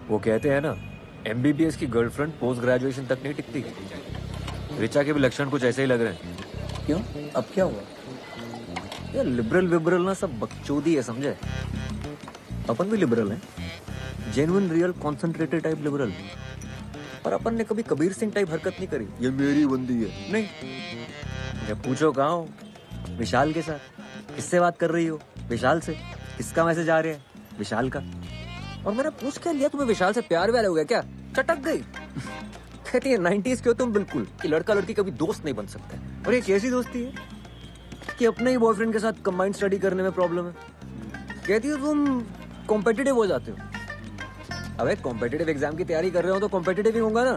वो कहते हैं ना, एमबीबीएस की गर्लफ्रेंड पोस्ट ग्रेजुएशन तक नहीं टिकती। ऋचा के भी लक्षण कुछ ऐसे ही लग रहे हैं। क्यों, अब क्या हुआ? यार लिबरल विबरल ना सब बकचोदी है, समझे? अपन भी लिबरल हैं, genuine real concentrated type liberal. पर अपन ने कभी कबीर सिंह टाइप हरकत नहीं करी, ये मेरी बंदी है, नहीं। जब पूछो कहाँ हो, विशाल के साथ। किससे बात कर रही हो? विशाल से। किसका मैसेज आ रहा है? विशाल का। और मैंने पूछ क्या लिया, तुम्हें विशाल से प्यार व्यार हो गया क्या? चटक गई। कहती है 90s के हो तुम बिल्कुल, कि लड़का लड़की कभी दोस्त नहीं बन सकता। और ये कैसी दोस्ती है कि अपने ही बॉयफ्रेंड के साथ कंबाइंड स्टडी करने में प्रॉब्लम है। कहती है तुम कॉम्पिटिटिव हो जाते हो। अबे कॉम्पिटिटिव एग्जाम की तैयारी कर रहे हो तो कॉम्पिटिटिव ही होगा ना।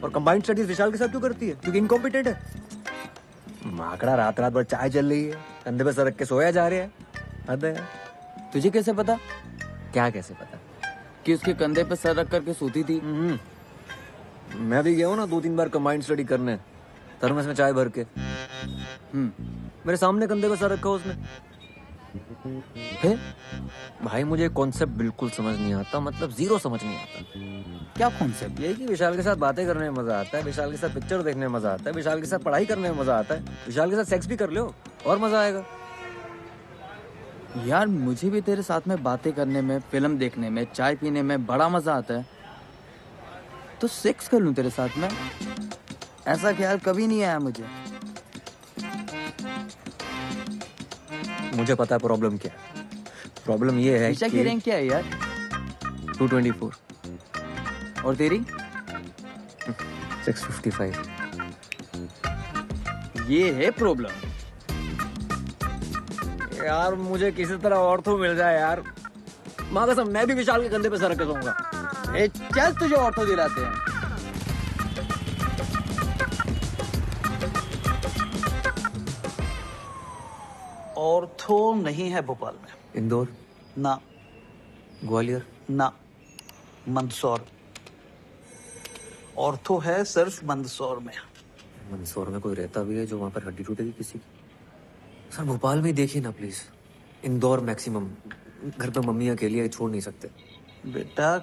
और कंबाइंड स्टडीज विशाल के साथ क्यों करती है? क्योंकि इनकॉम्पिटेंट है। माकड़ा रात रात भर चाय चल रही है, कंधे पे सर रख के सोया जा रहा है। हद है। तुझे कैसे पता? क्या कैसे पता? कि उसके कंधे पे सर रख करके सोती थी। मैं भी गया हूँ ना 2-3 बार कंबाइंड स्टडी करने, थर्मस में चाय भर के। मेरे सामने कंधे पे सर रखा उसने। फिर भाई मुझे कॉन्सेप्ट बिल्कुल समझ नहीं आता, मतलब जीरो समझ नहीं आता। क्या कॉन्सेप्ट? यही कि विशाल के साथ बातें करने में मजा आता है, विशाल के साथ पिक्चर देखने में मजा आता है, विशाल के साथ पढ़ाई करने में मजा आता है, विशाल के साथ सेक्स भी कर लो और मजा आएगा। यार मुझे भी तेरे साथ में बातें करने में, फिल्म देखने में, चाय पीने में बड़ा मजा आता है। तो सेक्स कर लूं तेरे साथ में? ऐसा ख्याल कभी नहीं आया मुझे। मुझे पता है प्रॉब्लम क्या है। प्रॉब्लम ये है ऋचा की रैंक क्या है यार? 224। और तेरी? 655। ये है प्रॉब्लम। यार मुझे किसी तरह ऑर्थो मिल जाए यार। माँ कसम मैं भी विशाल के कंधे पे सर रख के सोऊंगा। ए चल तुझे ऑर्थो दिलाते हैं। ऑर्थो नहीं है भोपाल में। इंदौर ना। ग्वालियर ना। मंदसौर। ऑर्थो है सिर्फ मंदसौर में। मंदसौर में कोई रहता भी है जो वहां पर हड्डी टूटेगी किसी की? सर भोपाल में ही देखिए ना प्लीज। इंदौर मैक्सिमम। घर पे मम्मी अकेली है, छोड़ नहीं सकते। बेटा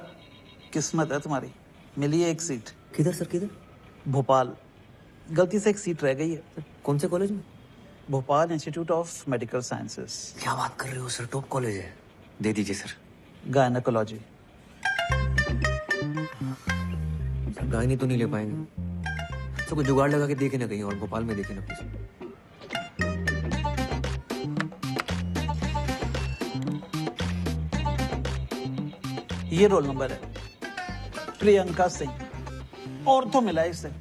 किस्मत है तुम्हारी, मिली है एक सीट। किधर सर, किधर? भोपाल। गलती से एक सीट रह गई है। कौन से कॉलेज में? Bhopal institute of medical sciences. क्या बात कर रहे हो सर, टॉप कॉलेज है। दे दीजिए सर। गायनेकोलॉजी। गायनी तो नहीं ले पाएंगे, तो कोई जुगाड़ लगा के देखे ना कहीं और भोपाल में देखे ना प्लीज। ये रोल नंबर है प्रियंका सिंह, और तो मिला है इससे।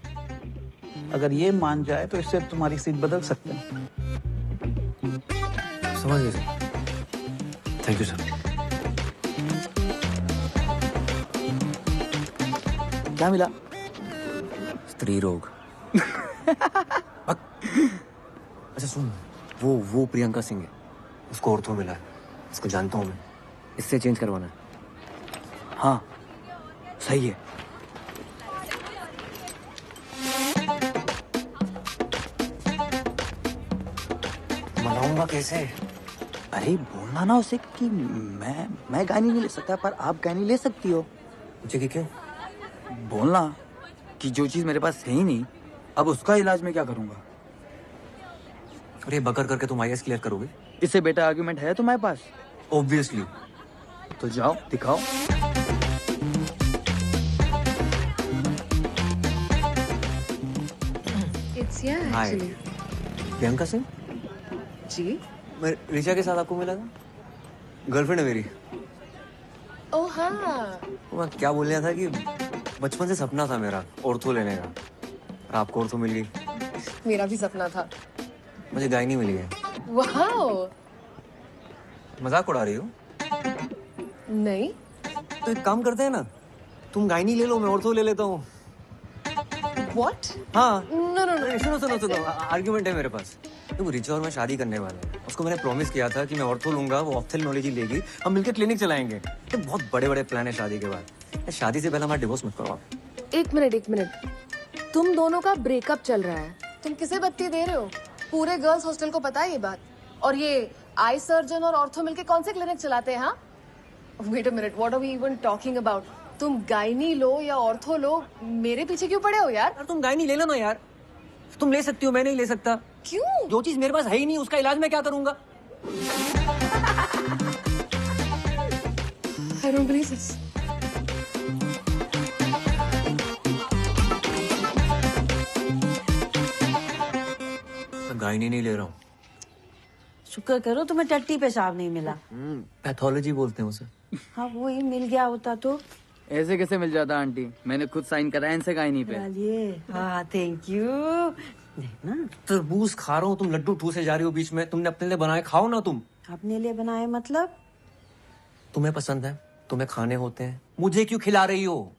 अगर ये मान जाए तो इससे तुम्हारी सीट बदल सकते हैं। समझ गए सर, थैंक यू सर। क्या मिला? स्त्री रोग। अच्छा सुन, वो प्रियंका सिंह है, उसको ऑर्थो मिला है। इसको जानता हूँ मैं, इससे चेंज करवाना है। हाँ सही है। मनाऊंगा कैसे? अरे बोलना ना उसे कि मैं गानी नहीं ले सकता पर आप गानी ले सकती हो। मुझे कि क्यों? बोलना कि जो चीज मेरे पास है ही नहीं, अब उसका इलाज मैं क्या करूंगा। अरे बकर करके तुम आईएएस क्लियर करोगे? इससे बेटा आर्गुमेंट है तुम्हारे पास? ऑब्वियसली। तो जाओ दिखाओ। It's yeah hi actually. Priyanka Singh, जी? मैं ऋचा के साथ आपको मिला था। गर्लफ्रेंड है मेरी। ओह हाँ। मैं क्या बोल रहा था कि बचपन से सपना था मेरा ऑर्थो लेने का, आपको ऑर्थो मिल गई। मेरा भी सपना था। मुझे गायनी मिली है। वाओ। मजाक उड़ा रही हो? नहीं। तो एक काम करते हैं ना, तुम गायनी ले लो, मैं ऑर्थो ले लेता हूँ। What? हाँ। No no no. सुनो, आर्ग्यूमेंट है मेरे पास। तुम रिचा और मैं शादी करने वाले हैं। उसको मैंने प्रॉमिस किया था कि मैं ऑर्थो लूंगा, वो ऑप्थेल्मोलॉजी लेगी, हम मिलकर क्लिनिक चलाएंगे। तो बहुत बड़े बड़े प्लान है शादी के बाद। शादी से पहले हमारा डिवोर्स मत करो आप। एक मिनट। तुम दोनों का ब्रेकअप चल रहा है, तुम किसे बत्ती दे रहे हो? पूरे गर्ल्स हॉस्टल को पता है ये बात। और ये आई सर्जन और ऑर्थो मिलके कौन से क्लिनिक चलाते हैं? हाँ Wait a minute, what are we even talking about? तुम गायनी लो या ऑर्थो लो, मेरे पीछे क्यों पड़े हो यार? यार तुम गायनी ले लो ना यार, तुम ले सकती हो, मैं नहीं ले सकता। क्यों? जो चीज मेरे पास है ही नहीं उसका इलाज मैं क्या करूंगा? I don't believe this. मैं गायनी नहीं ले रहा हूँ। शुक्र करो तुम्हें टट्टी पेशाब नहीं मिला। पैथोलॉजी बोलते हैं उसे। हाँ वही मिल गया होता तो। ऐसे कैसे मिल जाता आंटी, मैंने खुद साइन कराया इनसे गायनी पे। चलिए हाँ थैंक यू। ना तरबूज खा रहा हूँ, तुम लड्डू ठूसे जा रही हो बीच में। तुमने अपने लिए बनाए, खाओ ना तुम। अपने लिए बनाए मतलब? तुम्हें पसंद है, तुम्हें खाने होते हैं, मुझे क्यों खिला रही हो?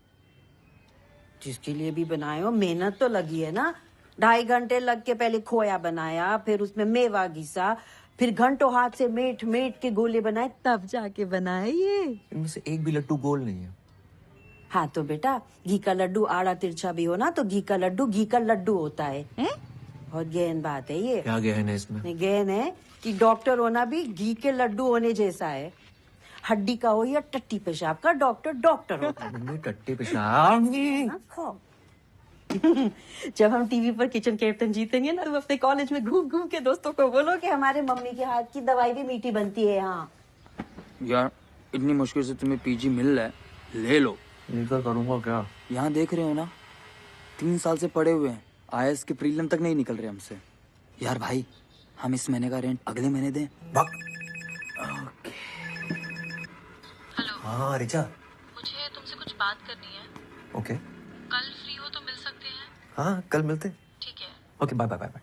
जिसके लिए भी बनाए हो मेहनत तो लगी है ना। 2.5 घंटे लग के पहले खोया बनाया, फिर उसमें मेवा घिसा, फिर घंटों हाथ से मेट मेट के गोले बनाए, तब जाके बनाए ये। इनमें से एक भी लड्डू गोल नहीं है। हाँ तो बेटा घी का लड्डू आड़ा तिरछा भी हो ना तो घी का लड्डू होता है। बहुत गहन बात है ये। क्या गहन है इसमें? नहीं, गहन है कि डॉक्टर होना भी घी के लड्डू होने जैसा है। हड्डी का हो या टट्टी पेशाब का, डॉक्टर होता है। मम्मी टट्टी पेशाब। हाँ, खाओ। जब हम टीवी पर किचन कैप्टन जीतेंगे ना, तुम अपने कॉलेज में घूम घूम के दोस्तों को बोलो कि हमारे मम्मी के हाथ की दवाई भी मीठी बनती है। हाँ यार इतनी मुश्किल से तुम्हें पीजी मिल रहा है, ले लो। लेकर करूंगा क्या? यहाँ देख रहे हो ना, 3 साल से पड़े हुए हैं, आईएएस के प्रीलिम तक नहीं निकल रहे हमसे। यार भाई हम इस महीने का रेंट अगले महीने दें। हाँ रिचा, मुझे तुमसे कुछ बात करनी है। ओके। कल फ्री हो तो मिल सकते हैं? हाँ कल मिलते। ठीक है। Okay bye bye bye bye.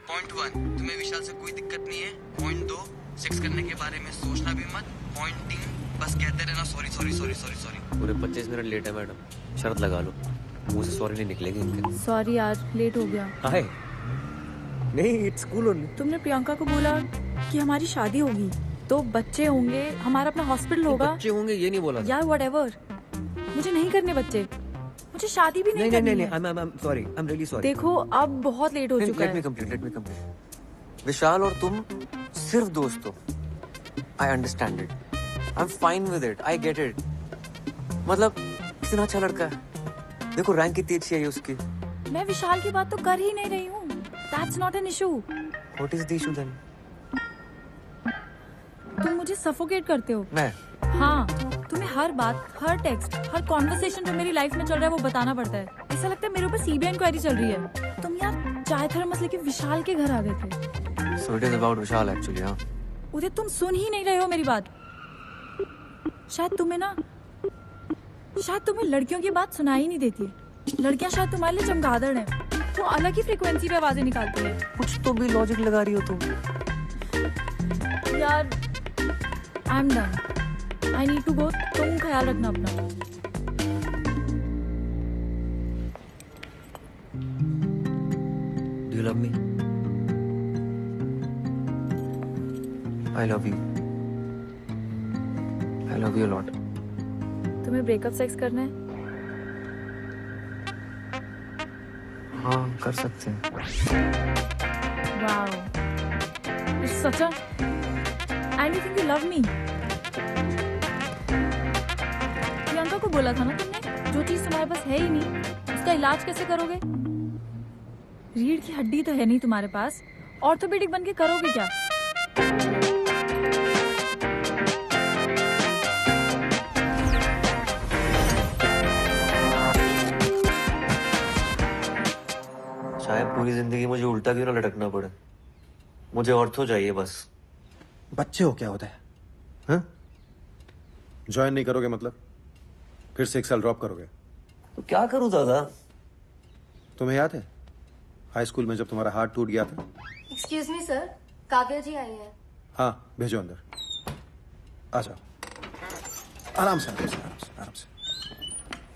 Point 1, तुम्हें विशाल से कोई दिक्कत नहीं है। पॉइंट 2, सेक्स करने के बारे में सोचना भी मत। पॉइंट 3, बस कहते रहना sorry sorry sorry sorry sorry. पूरे 25 मिनट लेट है मैडम, शर्त लगा लो, मुंह से सॉरी नहीं निकलेगी इनके। सॉरी आज लेट हो गया। हाय नहीं, इट्स कूल ओनली। तुमने प्रियंका को बोला कि हमारी शादी होगी तो बच्चे होंगे, हमारा अपना हॉस्पिटल होगा। बच्चे होंगे ये नहीं बोला। यार व्हाटएवर, मुझे नहीं करने बच्चे, मुझे शादी भी नहीं करनी है। I am sorry, I am really sorry. देखो अब बहुत लेट हो चुका लेट मी है। कंप्लीट। विशाल और तुम सिर्फ दोस्त हो। I understand it, I am fine with it, I get it. मतलब कितना अच्छा लड़का है, देखो रैंक कितनी अच्छी है उसकी। मैं विशाल की बात तो कर ही नहीं रही हूँ। That's not an issue. What is the issue then? तुम मुझे सफोकेट करते हो। मैं? हाँ, तुम्हें हर बात, हर टेक्स्ट, हर कॉन्वर्सेशन जो मेरी लाइफ में चल रहा है वो बताना पड़ता है। ऐसा लगता है मेरे ऊपर सीबीआई इंक्वायरी चल रही है। तुम यार चाय थर्मस लेके विशाल के घर आ गए थे। So it is about Vishal actually. हाँ उदय तुम सुन ही नहीं रहे हो मेरी बात। शायद तुम्हें लड़कियों की बात सुनाई नहीं देती। लड़कियां शायद तुम्हारे लिए चमगादड़ हैं, वो अलग ही फ्रीक्वेंसी पे आवाजें निकालती है। कुछ तो भी लॉजिक लगा रही हो तुम। यार I am done, I need to go. तुम ख्याल रखना अपना। Do you love me? I love you, I love you lot. तुम्हें ब्रेकअप सेक्स करना है? हाँ कर सकते हैं। Wow, it's such a, and you think you love me? Priyanka को बोला था ना तुमने, जो चीज तुम्हारे पास है ही नहीं उसका इलाज कैसे करोगे? रीढ़ की हड्डी तो है नहीं तुम्हारे पास, ऑर्थोपेडिक बन के करोगे क्या? शायद पूरी जिंदगी मुझे उल्टा क्यों ना लटकना पड़े, मुझे ऑर्थो चाहिए बस। बच्चे हो क्या होता है? हाँ? ज्वाइन नहीं करोगे मतलब? फिर से 1 साल ड्रॉप करोगे? तो क्या करूं दादा? तुम्हें याद है हाई स्कूल में जब तुम्हारा हार्ट टूट गया था? एक्सक्यूज मी सर, काव्या जी आई है। हाँ भेजो अंदर। आ जाओ, आराम से आराम से आराम से आराम से।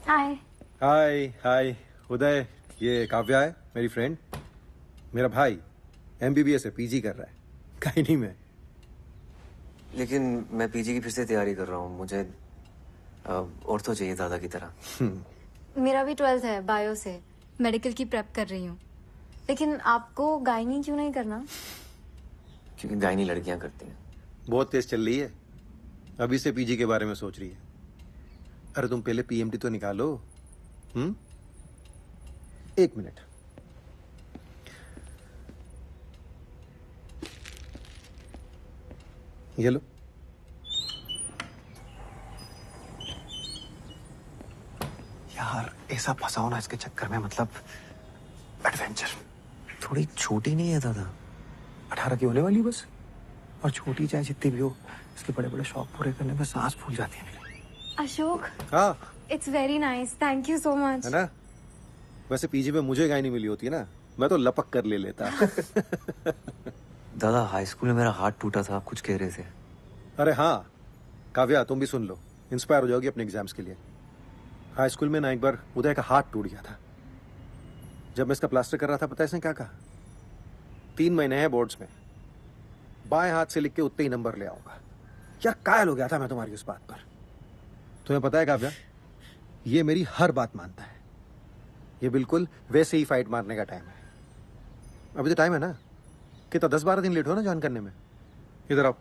हाय। हाय हाय उदय, ये काव्या है मेरी फ्रेंड। मेरा भाई MBBS है, PG कर रहा है गायनी में। लेकिन मैं पीजी की फिर से तैयारी कर रहा हूँ, मुझे ऑर्थो चाहिए दादा की तरह। मेरा भी 12th है, बायो से मेडिकल की प्रेप कर रही हूँ। लेकिन आपको गायनी क्यों नहीं करना? क्योंकि गायनी लड़कियां करती हैं। बहुत तेज चल रही है, अभी से पीजी के बारे में सोच रही है। अरे तुम पहले पीएमटी तो निकालो। 1 मिनट। ये लो। यार ऐसा फंसाओ ना इसके चक्कर में, मतलब एडवेंचर। थोड़ी छोटी नहीं है दादा? 18 की होने वाली बस, और छोटी चाहे जितनी भी हो, इसके बड़े बड़े शौक पूरे करने में सांस फूल जाती है मेरी। अशोक, हाँ it's very nice, thank you so much. है ना? वैसे पीजी में मुझे गाय नहीं मिली होती ना, मैं तो लपक कर ले लेता। दादा हाई स्कूल में मेरा हाथ टूटा था, आप कुछ कह रहे थे। अरे हाँ काव्या, तुम भी सुन लो, इंस्पायर हो जाओगी अपने एग्जाम्स के लिए। हाई स्कूल में ना एक बार उदय का हाथ टूट गया था। जब मैं इसका प्लास्टर कर रहा था, पता है इसने क्या कहा? 3 महीने हैं बोर्ड्स में, बाएं हाथ से लिख के उतने ही नंबर ले आऊंगा। क्या कायल हो गया था मैं तुम्हारी उस बात पर। तुम्हें पता है काव्या, ये मेरी हर बात मानता है। ये बिल्कुल वैसे ही फाइट मारने का टाइम है। अभी तो टाइम है ना, कितना 10-12 दिन लेट हो ना ज्वाइन करने में। इधर आओ,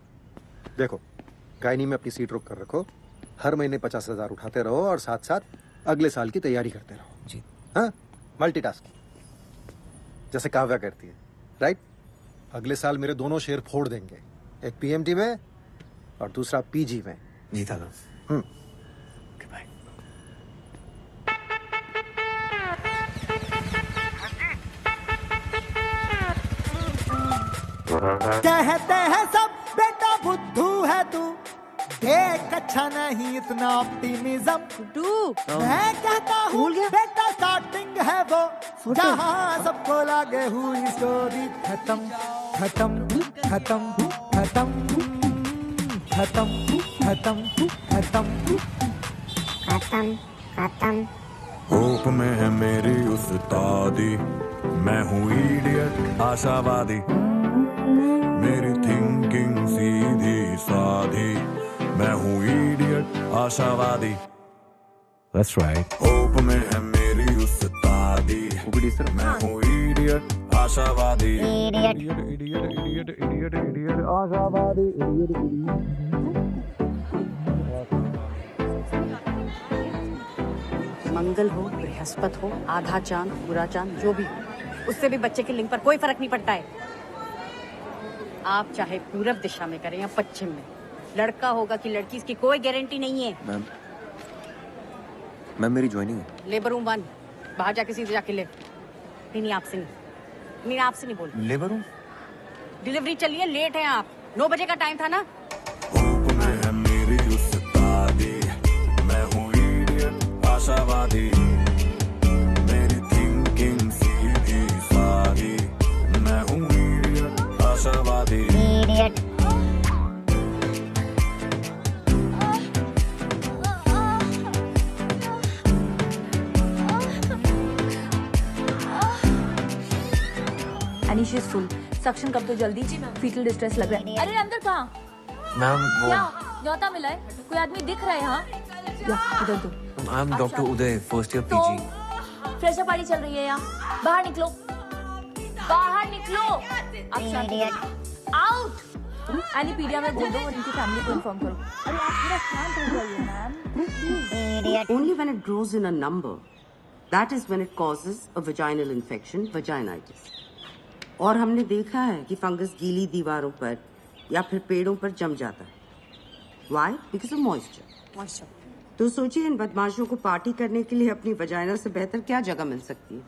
देखो गायनी में अपनी सीट रोक कर रखो, हर महीने 50,000 उठाते रहो और साथ साथ अगले साल की तैयारी करते रहो जी। हाँ, मल्टीटास्किंग जैसे काव्या करती है, राइट? अगले साल मेरे दोनों शेयर फोड़ देंगे, एक पीएमटी में और दूसरा पीजी में। जी दादा। Okay bye. कहते हैं सब बेटा बुद्धू है तू, देख अच्छा नहीं इतना ऑप्टिमिज्म। मैं कहता हूँ बेटा स्टार्टिंग है वो, जहाँ सबको लगे हुई स्टोरी खत्म खत्म खत्म खत्म खत्म खत्म खत्म खत्म खत्म। होप में है मेरी उस्तादी, मैं हूँ इडियट आशावादी, मेरी थिंकिंग सीधी साधी, मैं हूँ इडियट आशावादी। That's right. होप में है मेरी उस्तादी, मैं हूँ इडियट आशावादी, idiot idiot idiot idiot idiot आशावादी, इडियट इडियट। मंगल हो, बृहस्पति हो, आधा चांद, पूरा चांद, जो भी हो, उससे भी बच्चे के लिंग पर कोई फर्क नहीं पड़ता है। आप चाहे पूरब दिशा में करें या पश्चिम में, लड़का होगा कि लड़की, इसकी कोई गारंटी नहीं है। मैम मेरी ज्वाइनिंग है। लेबर रूम 1, बाहर जाके सीधे जाके ले। नहीं आपसे नहीं, नहीं आपसे नहीं बोल। Labour room? डिलीवरी चलिए, लेट है आप, 9 बजे का टाइम था ना। होप में है मेरी उस्तादी, मैं हूँ इडियट आशावादी, मेरी थिंकिंग सीधी सादी, मैं हूँ इडियट आशावादी, इडियट। एनीशी इज फुल, सक्शन कर दो जल्दी, फीटल डिस्ट्रेस लग रहा है। अरे अंदर कहाँ? मैम वो क्या न्योता मिला है? कोई आदमी दिख रहा है यहाँ? इधर दो। आई am doctor Uday, first year PG. Fresher party चल रही है यहाँ, बाहर निकलो, बाहर निकलो। आउट। एनीपीडिया में बोल दो और इनकी फैमिली को इन्फॉर्म करो। अरे आप थोड़ा शांत हो जाइए ma'am. Only when it grows in a number, that is when it causes a vaginal infection, vaginitis. और हमने देखा है कि फंगस गीली दीवारों पर या फिर पेड़ों पर जम जाता है। Why? Because of moisture. तो सोचिए इन बदमाशों को पार्टी करने के लिए अपनी वजाइना से बेहतर क्या जगह मिल सकती है।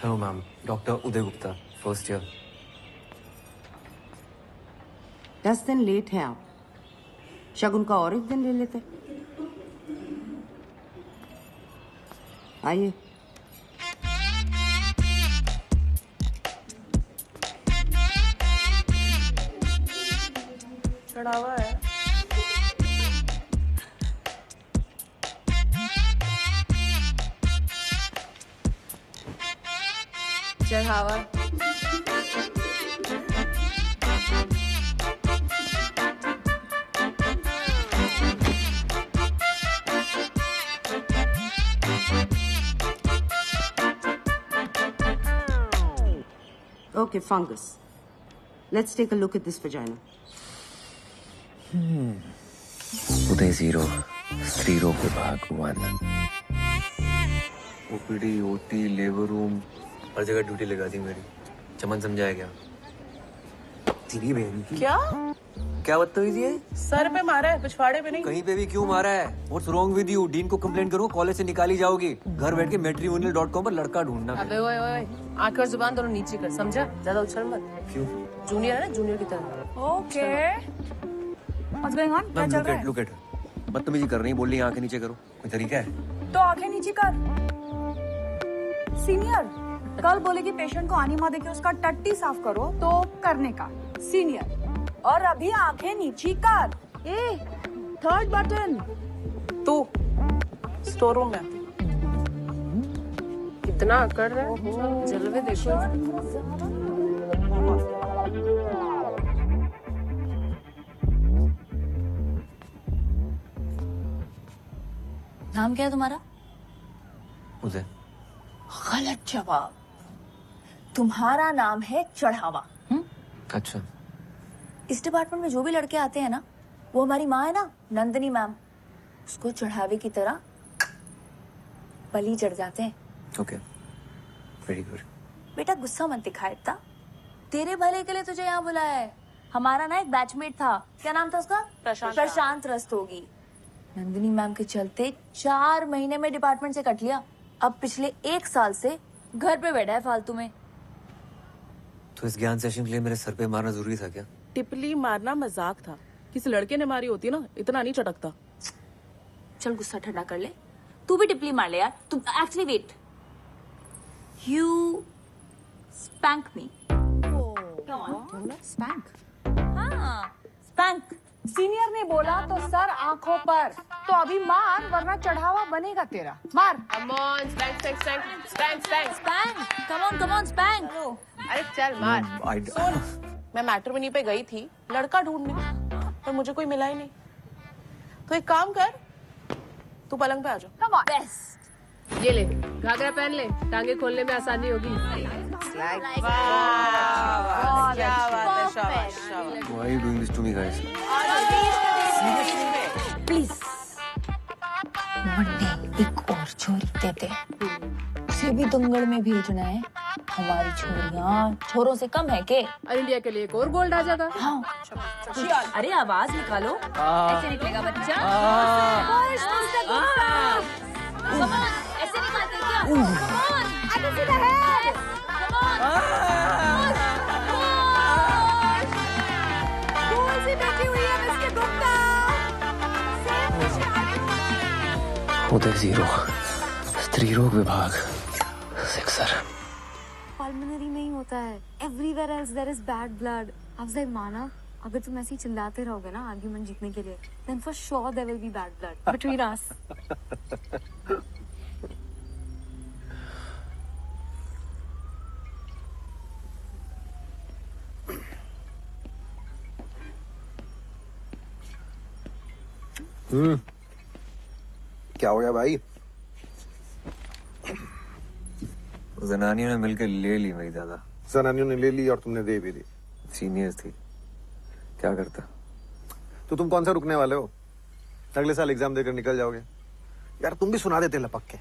हेलो मैम, डॉक्टर उदय गुप्ता, फर्स्ट ईयर। 10 दिन लेट है आप, शगुन का और एक दिन ले लेते। आइए। चढ़ावा है। चढ़ावा। Okay, fungus. Let's take a look at this vagina. उदय 0 स्त्री रोग विभाग 1 ओपीडी ओटी लेबर रूम हर जगह ड्यूटी लगा दी मेरी। चमन समझाया क्या? तेरी बहन की क्या बदतमीजी है? सर पे मारा है, पिछवाड़े पे नहीं। कहीं पे भी क्यों मारा है? What's wrong with you? Dean को कंप्लेन करो, कॉलेज से निकाली जाओगी। घर बैठ के matrimonial.com पर लड़का ढूंढना। अबे ओए ओए, आंख और जुबान दोनों नीचे कर, समझा? ज्यादा उछल मत। क्यों? जूनियर है ना, जूनियर की तरह। Okay what's going on? क्या चल रहा है? लुक एट बदतमीजी कर रही, बोल रही आंखें नीचे करो। कोई तरीका है? तो आंखें नीचे कर। सीनियर कल बोलेगी पेशेंट को आनी माँ देके उसका टट्टी साफ करो तो करने का। सीनियर और अभी आंखें नीची कर। ए थर्ड बटन। तू स्टोर रूम में कितना अकड़ रहा है, जलवे देखो। नाम क्या है तुम्हारा? उदय। गलत जवाब। तुम्हारा नाम है चढ़ावा। अच्छा। इस डिपार्टमेंट में जो भी लड़के आते हैं ना, वो हमारी माँ है ना, नंदिनी मैम, उसको चढ़ावे की तरह बलि चढ़ जाते हैं। Okay very good. बेटा गुस्सा मत दिखा इतना, तेरे भले के लिए तुझे यहाँ बुलाया है। हमारा ना एक बैचमेट था, क्या नाम था उसका? प्रशांत रस्तोगी। नंदिनी मैम के चलते 4 महीने में डिपार्टमेंट से कट लिया। अब पिछले 1 साल से घर पे बैठा है फालतू में। तो इस ज्ञान सेशन के लिए मेरे सर पे मारना जरूरी था क्या? टिपली मारना मजाक था, किसी लड़के ने मारी होती ना इतना नहीं चटकता। चल गुस्सा ठंडा कर ले, तू भी टिपली मार ले यार। तू actually wait, you spank me. Spank? हाँ स्पैंक। सीनियर ने बोला तो सर आंखों पर। तो अभी मार वरना चढ़ावा बनेगा तेरा। मार। Come on, spank, spank, spank, spank, spank. Spank, come on spank. अरे चल मार। सुन, मैं मैट्रिमोनी पे गई थी लड़का ढूंढने, पर मुझे कोई मिला ही नहीं। तो एक काम कर, तू पलंग पे आ जा। Come on. Best. ये ले, घाघरा पहन ले, टांगे खोलने में आसानी होगी। Why are you doing this to me, guys? Please Monday एक और छोरी देते, उसे भी दंगल में भेजना है। हमारी छोरियां छोरों से कम है के? और इंडिया के लिए एक और गोल्ड आ जाएगा। हाँ। अरे आवाज निकालो, ऐसे निकलेगा बच्चा। ऐसे निकालते क्या? आगे सीधा है। उदय 0 स्त्री रोग विभाग 6 पल्मोनरी में ही होता है, everywhere else there is bad blood. Afzal माना, अगर तुम ऐसे ही चिल्लाते रहोगे ना आर्ग्यूमेंट जीतने के लिए, then for sure there will be bad blood between us. क्या हो गया भाई? जनानियों ने मिलकर ले ली मेरी दादा। जनानियों ने ले ली और तुमने दे भी दी। सीनियर्स थी, क्या करता। तो तुम कौन सा रुकने वाले हो? अगले साल एग्जाम देकर निकल जाओगे। यार तुम भी सुना देते लपक के।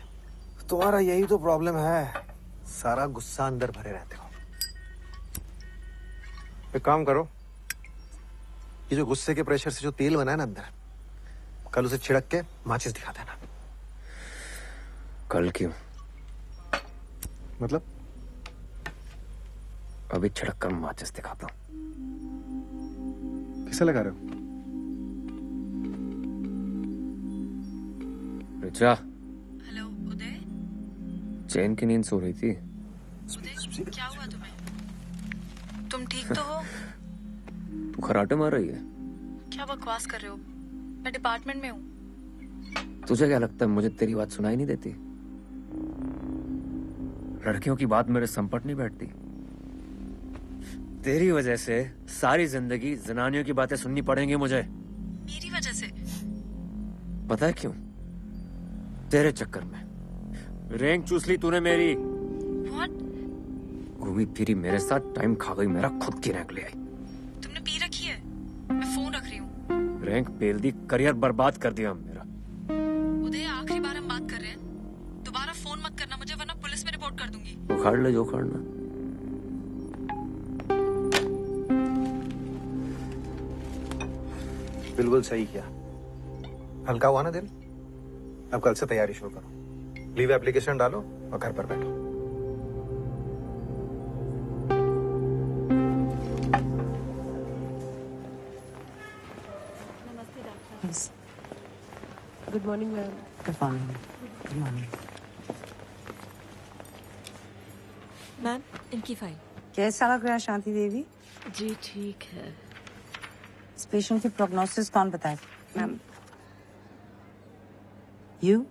तुम्हारा यही तो प्रॉब्लम है, सारा गुस्सा अंदर भरे रहते हो। एक काम करो, ये जो गुस्से के प्रेशर से जो तेल बना है ना अंदर, कल उसे छिड़क के माचिस दिखा देना। कल क्यों? मतलब? अभी छिड़क कर माचिस दिखाता हूं। किसे लगा रहे हो? रिचा। हेलो उदय। चैन की नींद सो रही थी। उदय क्या हुआ तुम्हें? तुम ठीक तो हो? तू खराटे मार रही है? क्या बकवास कर रहे हो, मैं डिपार्टमेंट में हूँ। तुझे क्या लगता है मुझे तेरी बात सुनाई नहीं देती? लड़कियों की बात मेरे संपट नहीं बैठती। तेरी वजह से सारी जिंदगी जनानियों की बातें सुननी पड़ेंगी मुझे। मेरी वजह से? पता है क्यों? तेरे चक्कर में रैंक चूस ली तूने मेरी। What? घूमी फिरी मेरे साथ, टाइम खा गई मेरा, खुद की रैंक ले आई। तुमने पी रखी है? मैं फोन रख रही हूँ। रैंक पेल दी, करियर बर्बाद कर दिया मेरा। उदय, आखिरी बार हम बात कर रहे हैं, दोबारा फोन मत करना मुझे, वरना पुलिस में रिपोर्ट कर दूंगी। उखाड़ ले जो उखाड़ना। बिल्कुल सही किया। हल्का हुआ ना दिल? अब कल से तैयारी शुरू करो। लीव एप्लीकेशन डालो और घर पर बैठो। Good morning ma'am. Good morning. Good morning. Ma'am, इनकी फाइल। कैसा लग रहा है शांति देवी? जी ठीक है। इस पेशेंट की प्रोग्नोसिस कौन बताए? Ma'am. You?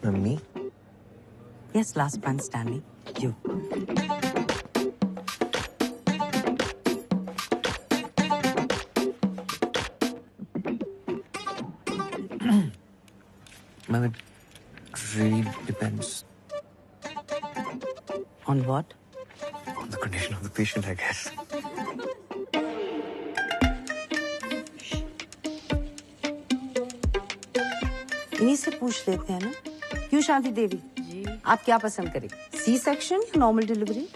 Mummy? Yes, last man standing. You. Ma'am, it really depends. On what? On the condition of the patient, I guess. इन्हीं से पूछ लेते हैं ना। क्यों शांति देवी जी, आप क्या पसंद करें, सी सेक्शन या normal delivery?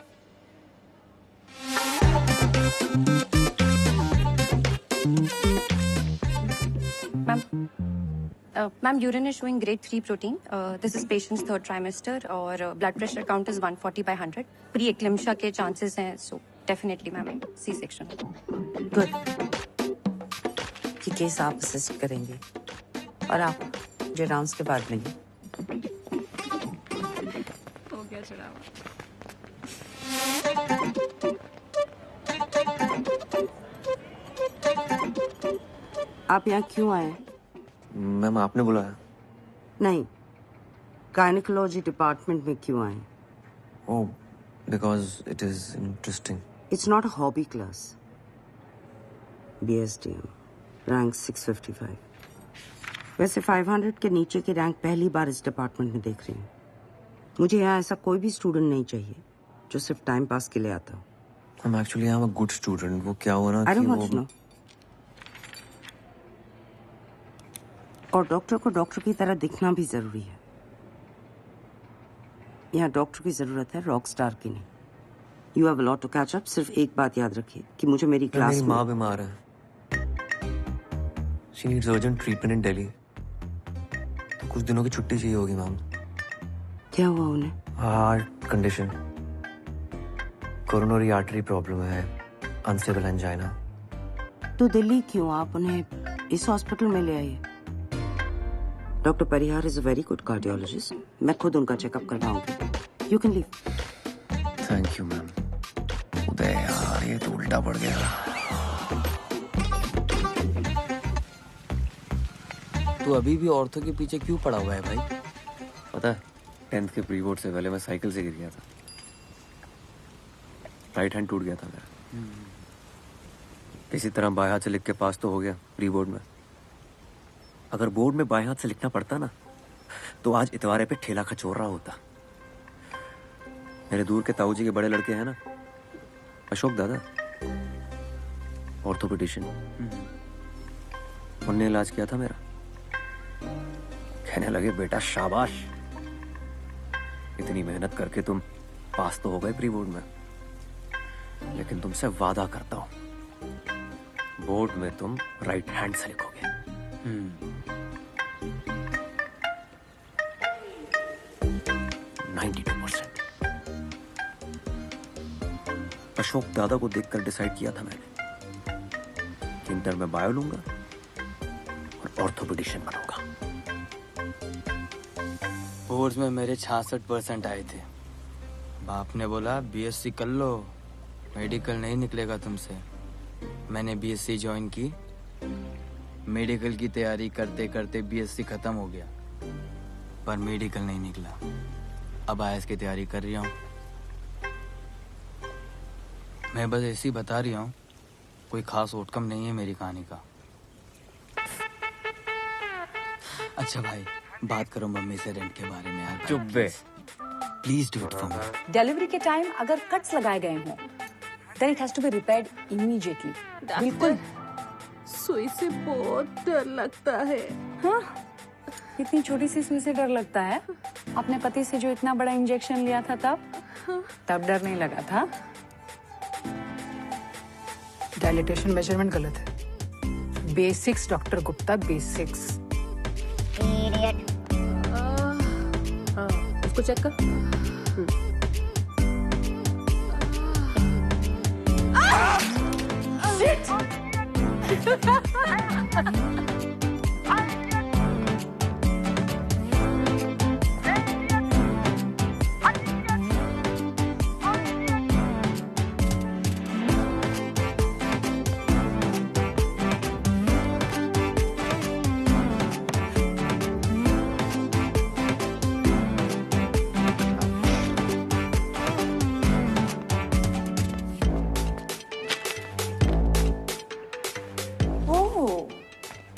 Ma'am, urine is showing grade 3 protein. This is patient's third trimester और blood pressure count is 140/100. Pre-eclampsia के chances हैं, so definitely ma'am C-section. Good. ये केस आप असिस्ट करेंगे और आप मुझे राउंड्स के बाद मिलिए। हो गया चढ़ावा। आप यहाँ क्यों आए? मैम, आपने बुलाया? नहीं, गायनेकोलॉजी डिपार्टमेंट में क्यों आए? Oh, because it is interesting. It's not a hobby class. BSDM, rank 655. वैसे 500 के नीचे की रैंक पहली बार इस डिपार्टमेंट में देख रही हूँ। मुझे यहाँ ऐसा कोई भी स्टूडेंट नहीं चाहिए जो सिर्फ टाइम पास के लिए आता हो। I'm actually I'm a good student. वो क्या हुआ ना I don't कि want to know. और डॉक्टर को डॉक्टर की तरह दिखना भी जरूरी है। यहाँ डॉक्टर की जरूरत है, रॉक स्टार की नहीं। You have a lot to catch up. सिर्फ एक बात याद रखिए कि मुझे मेरी क्लास मेरी में माँ बीमार है। She needs urgent treatment in Delhi. तो कुछ दिनों की छुट्टी चाहिए होगी मैम। क्या हुआ उन्हें? Heart condition, coronary artery problem है, अनस्टेबल एंजाइना। तो दिल्ली क्यों? आप उन्हें इस हॉस्पिटल में ले आइए। Doctor Parihar is a very good cardiologist. मैं खुद उनका चेकअप करवाऊंगी। You can leave. Thank you ma'am. Uday यार, ये तो उल्टा पड़ गया। तू अभी भी औरतों के पीछे क्यों पड़ा हुआ है भाई? पता है, 10th के प्री बोर्ड से पहले मैं साइकिल से गिर गया था। राइट हैंड टूट गया था मेरा। किसी तरह बाएं हाथ से लिख के पास तो हो गया प्री बोर्ड में। अगर बोर्ड में बाएं हाथ से लिखना पड़ता ना, तो आज इतवारे पे ठेला खचोर रहा होता। मेरे दूर के ताऊ जी के बड़े लड़के हैं ना, अशोक दादा, ऑर्थोपेडिशियन, उनने इलाज किया था मेरा। कहने लगे, बेटा शाबाश, इतनी मेहनत करके तुम पास तो हो गए प्री बोर्ड में, लेकिन तुमसे वादा करता हूं, बोर्ड में तुम राइट हैंड से लिखोगे। 92%। अशोक दादा को देखकर डिसाइड किया था मैंने कि इंटर में बायो लूंगा और ऑर्थोपेडिशियन बनूंगा। बोर्ड्स में मेरे 66% आए थे। बाप ने बोला बीएससी कर लो, मेडिकल नहीं निकलेगा तुमसे। मैंने बीएससी ज्वाइन की। मेडिकल की तैयारी करते करते बीएससी खत्म हो गया, पर मेडिकल नहीं निकला। अब आईएएस की तैयारी कर रही हूँ। मैं बस ऐसे ही बता रही हूँ, कोई खास आउटकम नहीं है मेरी कहानी का। अच्छा भाई, बात करो मम्मी से रेंट के बारे में यार। चुप बे। Please do it for me. Delivery के टाइम अगर कट्स लगाए गए हों then it has to be repaired immediately. बिल्कुल। सुई से बहुत डर लगता है। हाँ, इतनी छोटी सी सुई से डर लगता है? अपने पति से जो इतना बड़ा इंजेक्शन लिया था तब डर नहीं लगा था? डायलिटेशन मेजरमेंट गलत है। Basics doctor Gupta, basics. Idiot. उसको चेक कर।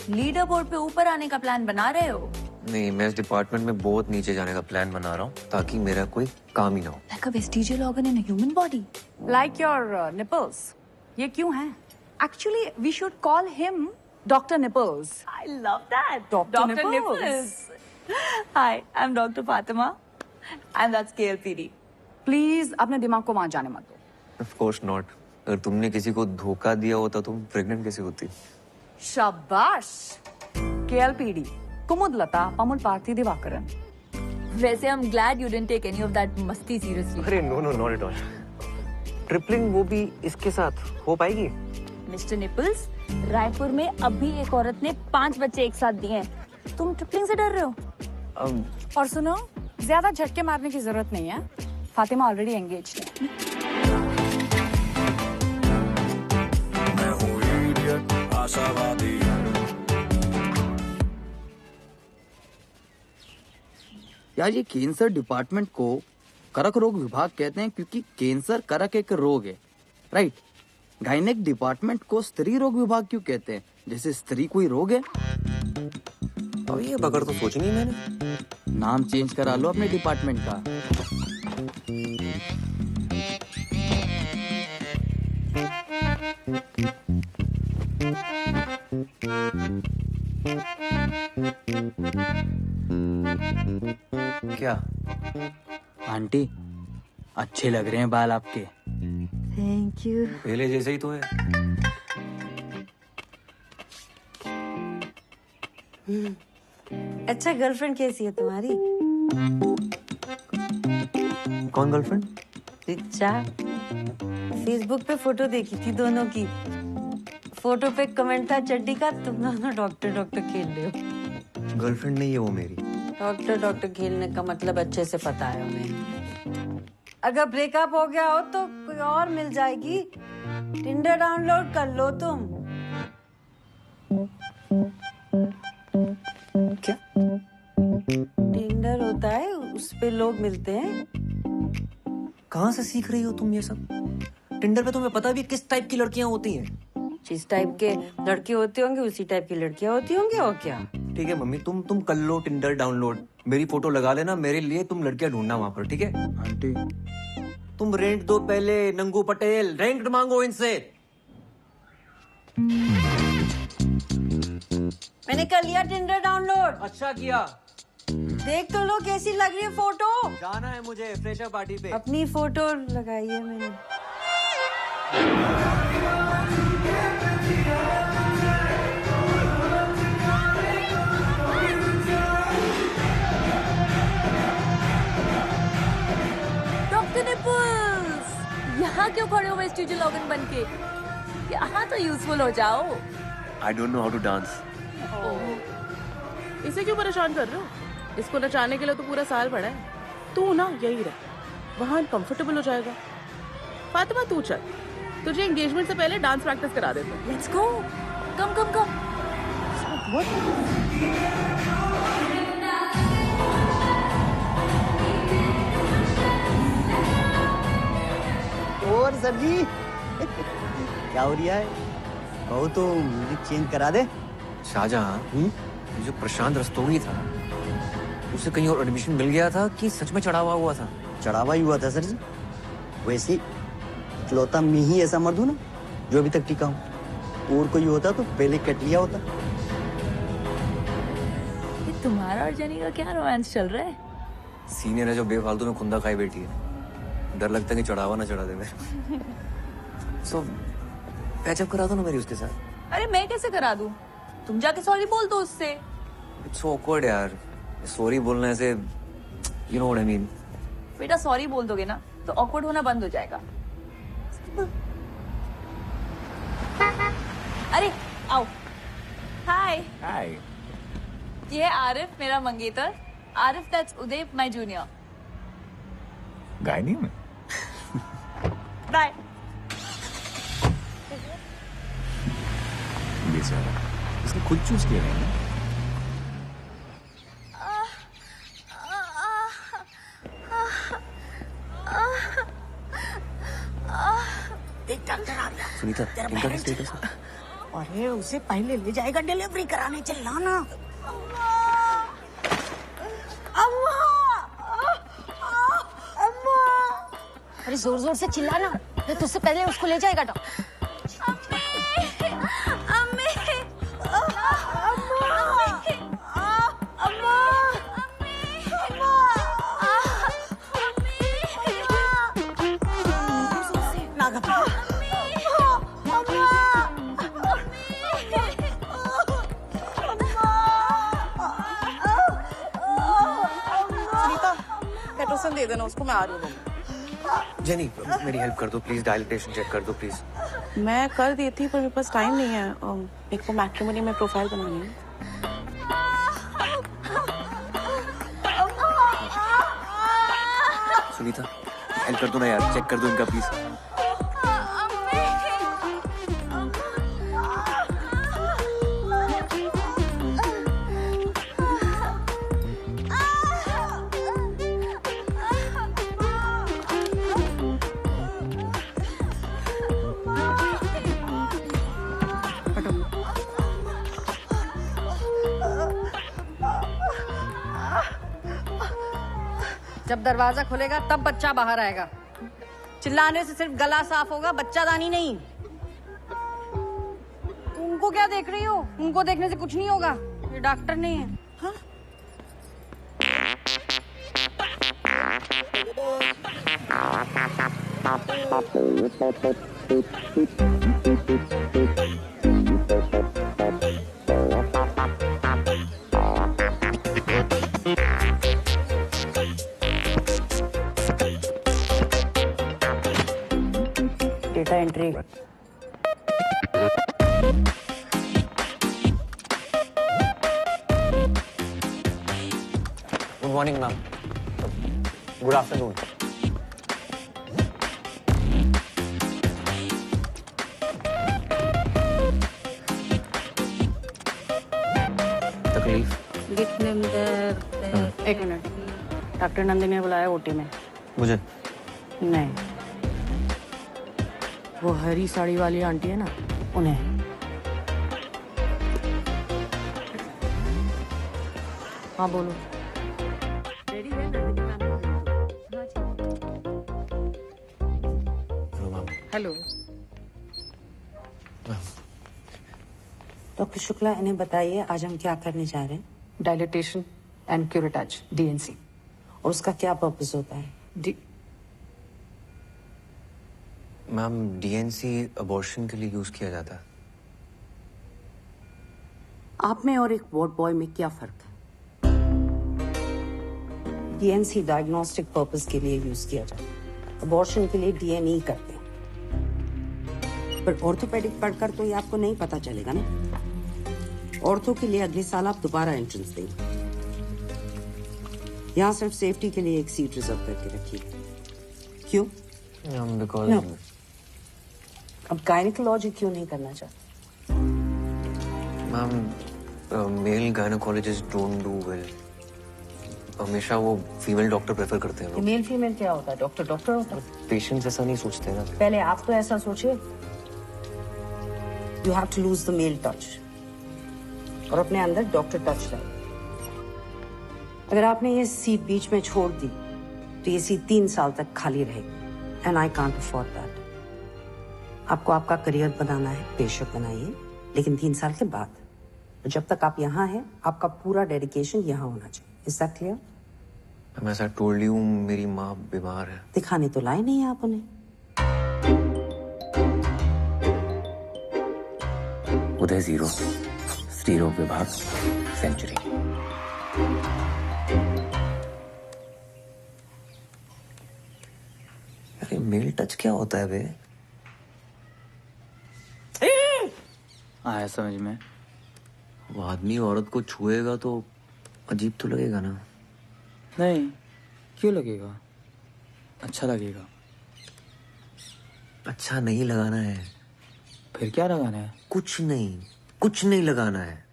लीडर बोर्ड पे ऊपर आने का प्लान बना रहे हो? नहीं, मैं इस डिपार्टमेंट में बहुत नीचे जाने का प्लान बना रहा हूँ ताकि मेरा कोई काम ही ना हो। Like a vestigial organ in a human body. Like your nipples. ये क्यों है? Actually, we should call him Dr. Nipples. I love that. Dr. Nipples. Hi, I'm Dr. Fatima. And that's KLPD. Please, अपने दिमाग को वहां जाने मत दो। Of course not. अगर तुमने किसी को धोखा दिया होता तुम प्रेग्नेंट कैसे होती? शाबाश। KLPD, कुमुदलता पमुल पार्थी दिवाकरन। वैसे I'm glad you didn't take any of that मस्ती seriously. अरे no no not at all. Tripling वो भी इसके साथ हो पाएगी? मिस्टर निपल्स, रायपुर में अभी एक औरत ने 5 बच्चे एक साथ दिए हैं। तुम ट्रिपलिंग से डर रहे हो? और सुनो, ज्यादा झटके मारने की जरूरत नहीं है। फातिमा ऑलरेडी एंगेज्ड है। मैं हूँ इडियट, आशावादी। यार ये कैंसर डिपार्टमेंट को करक रोग विभाग कहते हैं क्योंकि कैंसर करक एक रोग है, राइट? गायनेक डिपार्टमेंट को स्त्री रोग विभाग क्यों कहते हैं? जैसे स्त्री कोई रोग है? अब ये बगड़ तो सोची नहीं मैंने। नाम चेंज करा लो अपने डिपार्टमेंट का। क्या आंटी, अच्छे लग रहे हैं बाल आपके। Thank you. पहले जैसे ही तो है। अच्छा, गर्लफ्रेंड कैसी है तुम्हारी? कौन गर्लफ्रेंड? रिचा। फेसबुक पे फोटो देखी थी दोनों की। फोटो पे कमेंट था चड्डी का, तुम दोनों डॉक्टर डॉक्टर खेल रहे हो। गर्लफ्रेंड नहीं है वो मेरी। डॉक्टर डॉक्टर खेलने का मतलब अच्छे से पता है हमें। अगर ब्रेकअप हो गया हो तो कोई और मिल जाएगी। टिंडर डाउनलोड कर लो तुम। क्या? टिंडर होता है, उस पे लोग मिलते हैं। कहाँ से सीख रही हो तुम ये सब? टिंडर पे तुम्हें पता भी किस टाइप की लड़कियां होती हैं? जिस टाइप के लड़के होते होंगे उसी टाइप की लड़कियां होती होंगी, और क्या। ठीक है मम्मी, तुम कर लो टिंडर डाउनलोड, मेरी फोटो लगा लेना, मेरे लिए तुम लड़कियां ढूंढना वहां पर, ठीक है? आंटी तुम रेंट दो पहले। नंगू पटेल, रेंट मांगो इनसे। मैंने कर लिया टिंडर डाउनलोड। अच्छा किया। देख तो लो कैसी लग रही है फोटो। जाना है मुझे फ्रेशर पार्टी पे। अपनी फोटो लगाई है मैंने। डॉक्टर निपल्स, यहाँ क्यों खड़े हो वेस्टिजियल ऑर्गन बन के? यहाँ तो यूजफुल हो जाओ। I don't know how to dance. इसे क्यों परेशान कर रहे हो? इसको नचाने के लिए तो पूरा साल पड़ा है। तू ना यही रह, वहाँ कंफर्टेबल हो जाएगा। फातिमा तू चल, तुझे एंगेजमेंट से पहले डांस प्रैक्टिस करा देते हैं। Let's go. Come come come. और सर जी क्या हो रहा है? कहो तो म्यूजिक चेंज करा दे। शाहजहां, जो प्रशांत रस्तोगी था उसे कहीं और एडमिशन मिल गया था कि सच में चढ़ावा हुआ था? चढ़ावा ही हुआ था सर जी। वैसे इकलौता मैं ही ऐसा मर्द हूं ना जो अभी तक टिका हूं। और कोई होता तो पहले कट लिया होता। ये तुम्हारा और जेनी का क्या रोमांस चल रहा है? सीनियर है जो बेफालतू में खुंदा खाई बैठी है। डर लगता है कि चढ़ावा ना चढ़ा दे मेरे। सो पैचअप करा दो ना मेरी उसके साथ। अरे मैं कैसे करा दूं? तुम जाके सॉरी बोल दो उससे। इट्स सो ऑकवर्ड यार, सॉरी बोलने से, you know what I mean. बेटा सॉरी बोल दोगे ना तो ऑकवर्ड होना बंद हो जाएगा। अरे आओ। हाय। हाय। ये है आरिफ, मेरा मंगेतर। Arif that's Uday, my junior. Gynae में। बाय। बेचारा, इसने खुद चूज किया है ना। डॉक्टर आ गया। सुनीता, इनका क्या स्टेटस है? अरे उसे पहले ले जाएगा डिलीवरी कराने, चिल्ला ना। अरे जोर जोर से चिल्लाना, नहीं तो उससे पहले उसको ले जाएगा डॉक्टर। पेट्रोसन दे देना उसको, मैं आ रही हूँ। जेनी मेरी हेल्प कर दो प्लीज, डायलिटेशन चेक कर दो प्लीज। मैं कर दी थी पर मेरे पास टाइम नहीं है। मेरे को मैट्रिमोनी में प्रोफाइल बनानी है। सुनीता हेल्प कर दो ना यार, चेक कर दो इनका प्लीज। जब दरवाजा खुलेगा तब बच्चा बाहर आएगा। चिल्लाने से सिर्फ गला साफ होगा, बच्चादानी नहीं। उनको क्या देख रही हो? उनको देखने से कुछ नहीं होगा, ये डॉक्टर नहीं है। हाँ? Data entry. Good morning ma'am. Good afternoon. तकलीफ? एक मिनट, डॉक्टर नंदिनी ने बुलाया ओटी में। मुझे? नहीं, वो हरी साड़ी वाली आंटी है ना, उन्हें। हाँ बोलो। हेलो डॉक्टर शुक्ला, इन्हें बताइए आज हम क्या करने जा रहे हैं। Dilatation and curettage, DNC। और उसका क्या पर्पस होता है? मैम DNC अबॉर्शन के लिए यूज किया जाता है। आप में और एक वार्ड बॉय में क्या फर्क है? DNC डायग्नोस्टिक पर्पस के लिए यूज किया जाता है, अबॉर्शन के लिए DNA करते हैं। पर ऑर्थोपेडिक पढ़कर तो ये आपको नहीं पता चलेगा ना। ऑर्थो के लिए अगले साल आप दोबारा एंट्रेंस देंगे। यहाँ सिर्फ सेफ्टी के लिए एक सीट रिजर्व करके रखिए। क्यों? Because no. अब गायनिकोलॉजी क्यों नहीं करना चाहते? Ma'am male gynaecologist don't do well. हमेशा वो फीमेल डॉक्टर प्रेफर करते हैं। मेल फीमेल क्या होता है? डॉक्टर डॉक्टर होता है। पेशेंट्स ऐसा नहीं सोचते ना। पहले आप तो ऐसा सोचिए। You have to lose the male touch और अपने अंदर डॉक्टर टच लाइए। अगर आपने ये सीट बीच में छोड़ दी तो ये सीट 3 साल तक खाली रहेगी and I can't afford that. आपको आपका करियर बनाना है, बेशक बनाइए, लेकिन 3 साल के बाद। जब तक आप यहाँ हैं, आपका पूरा डेडिकेशन यहाँ होना चाहिए। Is that clear? मैं ऐसा टोल्ड यू, मेरी माँ बीमार है। दिखाने तो लाए नहीं आप उन्हें। उदय 0, स्त्रीरोग विभाग सेंचुरी। अरे मेल टच क्या होता है बे? आया समझ में। वो आदमी औरत को छुएगा तो अजीब तो लगेगा ना? नहीं, क्यों लगेगा? अच्छा लगेगा। अच्छा नहीं लगाना है। फिर क्या लगाना है? कुछ नहीं लगाना है।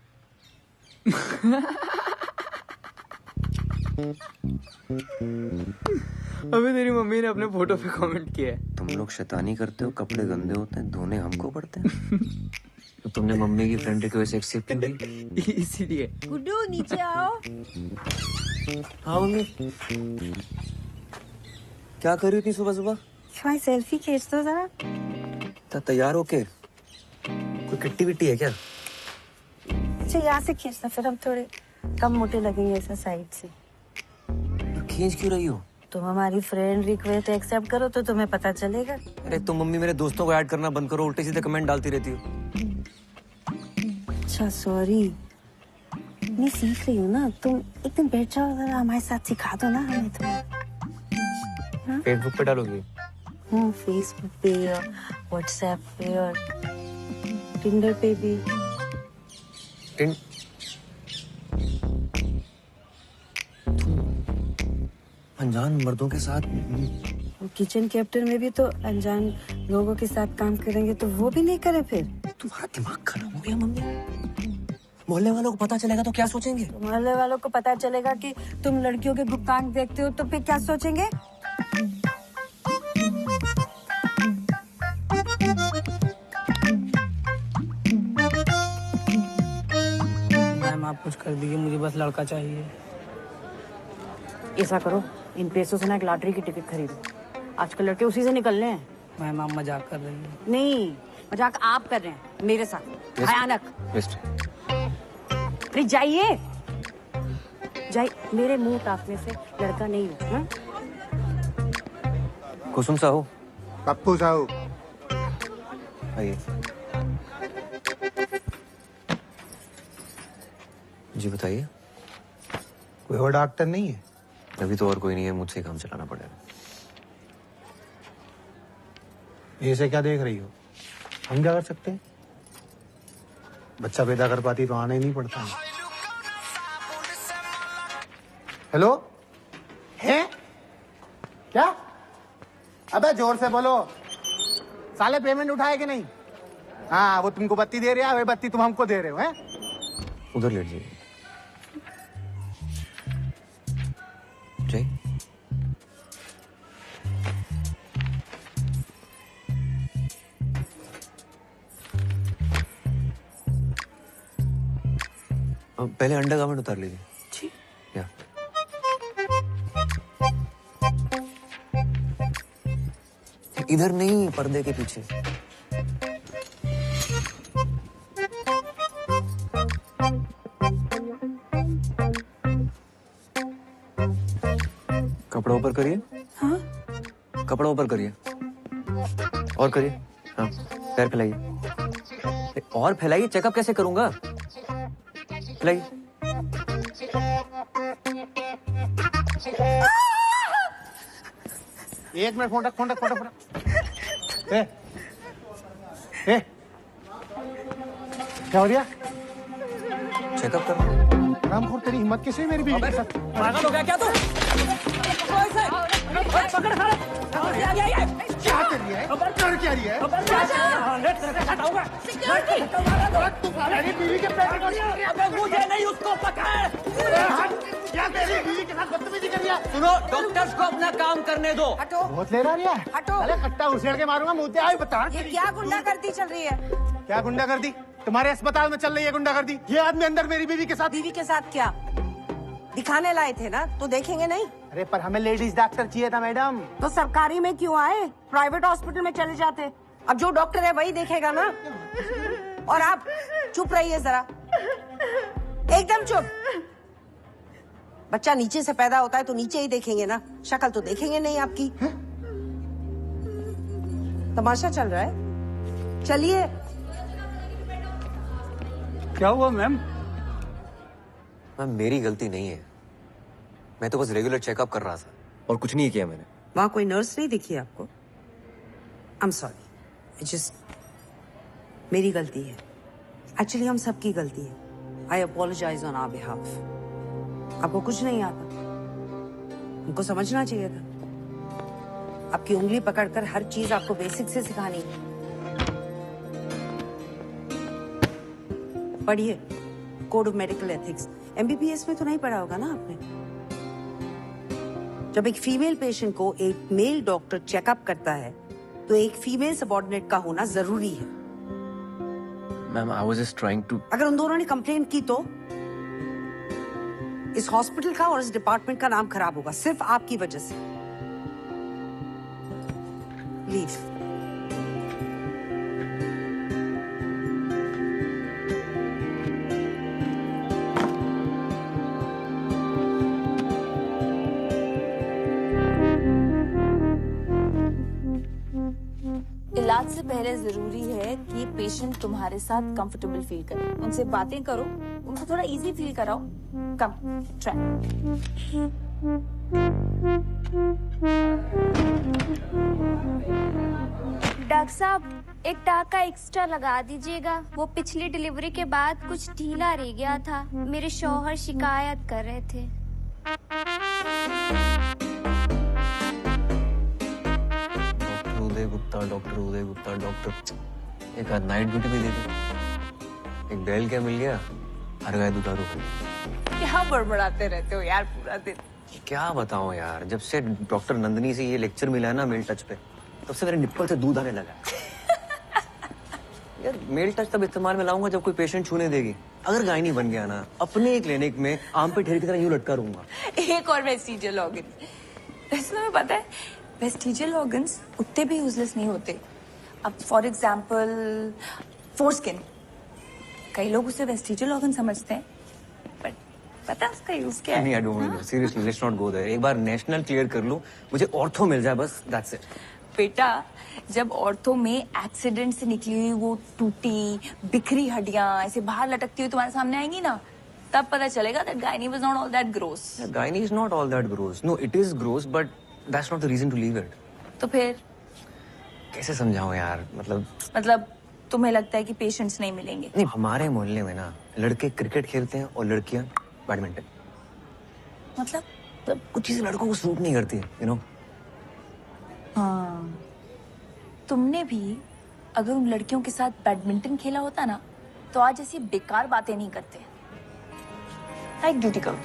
अबे तेरी मम्मी ने अपने फोटो पे कमेंट किया है। तुम लोग शैतानी करते हो, कपड़े गंदे होते हैं, धोने हमको पड़ते हैं। तो तुमने मम्मी की फ्रेंड रिक्वेस्ट एक्सेप्ट क्यों की? इसीलिए। गुड्डू नीचे आओ। हाँ मम्मी। क्या कर रही थी सुबह सुबह? भाई सेल्फी खींच दो जरा। तैयार होके? कोई किट्टी विट्टी है क्या? अच्छा यहाँ से खींचना, फिर हम थोड़े कम मोटे लगेंगे ऐसा साइड से। खींच क्यों रही हो? तुम हमारी फ्रेंड रिक्वेस्ट एक्सेप्ट करो तो तुम्हें पता चलेगा। अरे तुम मम्मी मेरे दोस्तों को ऐड करना बंद करो, उल्टे सीधे कमेंट डालती रहती हो। अच्छा सॉरी, मैं सीख रही हूँ ना। तुम एक दिन बैठ जाओ जरा, हमारे साथ सिखा दो ना हमें तो। फेसबुक पे डालोगी? फेसबुक पे और व्हाट्सएप पे और टिंडर पे भी। अनजान मर्दों के साथ? किचन कैप्टन में भी तो अनजान लोगों के साथ काम करेंगे तो वो भी नहीं करे फिर? तुम्हारा दिमाग खराब हो गया मम्मी। मोहल्ले वालों को पता चलेगा तो क्या सोचेंगे? मोहल्ले वालों को पता चलेगा कि तुम लड़कियों के ग्रुप कांड देखते हो तो फिर क्या सोचेंगे? मैम आप कुछ कर दीजिए, मुझे बस लड़का चाहिए। ऐसा करो, इन पैसों से ना एक लॉटरी की टिकट खरीदो। आजकल लड़के उसी से निकलने हैं। मैम आप मजाक कर रही हैं। नहीं, मजाक आप कर रहे हैं मेरे साथ। भयानक। अरे जाइए, मेरे मुंह ताकने से लड़का नहीं हो। कुसुम साहू। पप्पू साहू। आइए। जी बताइए। कोई और डॉक्टर नहीं है? अभी तो और कोई नहीं है, मुझसे ही काम चलाना पड़ेगा। ऐसे क्या देख रही हो? हम क्या कर सकते हैं? बच्चा पैदा कर पाती तो आना ही नहीं पड़ता। हेलो, है क्या? अबे जोर से बोलो, साले पेमेंट उठाए कि नहीं? हाँ, वो तुमको बत्ती दे रहा है, वही बत्ती तुम हमको दे रहे हो। हैं? उधर लेट जाइए। जय। पहले अंडरगारमेंट उतार लीजिए। जी। या। इधर नहीं, पर्दे के पीछे। कपड़ा ऊपर करिए। हाँ? कपड़ा ऊपर करिए। और करिए। हाँ, पैर फैलाइए। और फैलाइए, चेकअप कैसे करूंगा? फैलाइए। एक मिनट, फोन रख। क्या हो गया? चेकअप कर। रामखोर, तेरी हिम्मत कैसे मेरी बीवी के साथ? पागल हो गया क्या तू? क्या कर रही है? कर क्या रही है? मेरी बीवी के पेट मुझे नहीं, उसको पकड़। क्या तेरी बीवी के साथ बदतमीजी कर रही है? सुनो, डॉक्टर्स को अपना काम करने दो। हटो। बहुत ले रहा है। हटो। अरे कट्टा उछेड़ के मारूंगा, मुझे आई बता। ये क्या गुंडागर्दी चल रही है? क्या गुंडागर्दी? तुम्हारे अस्पताल में चल रही है गुंडागर्दी। ये आदमी अंदर मेरी बीवी के साथ। बीवी के साथ क्या? दिखाने लाए थे ना, तो देखेंगे नहीं? अरे पर हमें लेडीज डॉक्टर चाहिए था मैडम। तो सरकारी में क्यों आए? प्राइवेट हॉस्पिटल में चले जाते। अब जो डॉक्टर है वही देखेगा ना। और आप चुप रहिए जरा, एकदम चुप। बच्चा नीचे से पैदा होता है तो नीचे ही देखेंगे ना, शक्ल तो देखेंगे नहीं आपकी। तमाशा चल रहा है, चलिए। क्या हुआ मैम? मैम मेरी गलती नहीं है, मैं तो बस रेगुलर चेकअप कर रहा था और कुछ नहीं किया मैंने। वहां कोई नर्स नहीं दिखी आपको? आई एम सॉरी, जस्ट मेरी गलती है। एक्चुअली हम सबकी गलती है। आई अपोलोजाइज ऑन आवर बिहाफ। आपको कुछ नहीं आता, उनको समझना चाहिए था। आपकी उंगली पकड़कर हर चीज आपको बेसिक से सिखानी है। पढ़िए code of medical ethics. MBBS में तो नहीं पढ़ा होगा ना आपने? जब एक फीमेल पेशेंट को एक मेल डॉक्टर चेकअप करता है तो एक फीमेल सबऑर्डिनेट का होना जरूरी है। Ma'am I was just trying to. अगर उन दोनों ने कंप्लेंट की तो इस हॉस्पिटल का और इस डिपार्टमेंट का नाम खराब होगा, सिर्फ आपकी वजह से। लीव। इलाज से पहले जरूरी है कि पेशेंट तुम्हारे साथ कंफर्टेबल फील करे। उनसे बातें करो, उनको थोड़ा इजी फील कराओ। कम डॉक्टर साहब एक टाका एक्स्ट्रा लगा दीजिएगा, वो पिछली डिलीवरी के बाद कुछ ढीला रह गया था। मेरे शौहर शिकायत कर रहे थे। डॉक्टर उदय गुप्ता डॉक्टर। एक आध नाइट ड्यूटी भी दे दे। एक बैल क्या मिल गया, हर गाय दुधारू हो। क्या बड़बड़ाते रहते हो यार पूरा दिन। क्या बताऊं यार, जब से डॉक्टर नंदिनी से ये लेक्चर मिला है ना मेल टच पे, तब से मेरे निप्पल से दूध आने लगा। यार मेल टच तब इस्तेमाल में लाऊंगा जब कोई पेशेंट छूने देगी। अगर गायनी बन गया ना, अपने क्लिनिक में आम पे ढेर की तरह यूं लटका रहूंगा। एक और वेस्टिजियल ऑर्गन। वैसे तुम्हें पता है वेस्टिजियल ऑर्गन्स उतने भी यूजलेस नहीं होते। अब फॉर एग्जाम्पल फोरस्किन, कई लोग उसे वेस्टिजियल ऑर्गन समझते हैं, बट पता है उसका यूज क्या है? नहीं, I don't know, seriously let's not go there. एक बार नेशनल क्लियर कर लूं, मुझे ऑर्थो मिल जाए बस, दैट्स इट। बेटा जब ऑर्थो में एक्सीडेंट से निकली हुई वो टूटी बिखरी हड्डियां ऐसे बाहर लटकती हुई तुम्हारे सामने आएंगी ना, तब पता चलेगा that gynae was not all that gross. Gynae is not all that gross. No, it is gross, but that's not the reason to leave it. तो फिर कैसे समझाऊं यार, मतलब तुम्हें लगता है कि पेशेंट्स नहीं मिलेंगे? नहीं, हमारे मोहल्ले में ना लड़के क्रिकेट खेलते हैं और लड़कियां बैडमिंटन। मतलब कुछ चीजें लड़कों को सूट नहीं करती, यू नो। हाँ, तुमने भी अगर उन लड़कियों के साथ बैडमिंटन खेला होता ना, तो आज ऐसी बेकार बातें नहीं करते। एक ड्यूटी करो।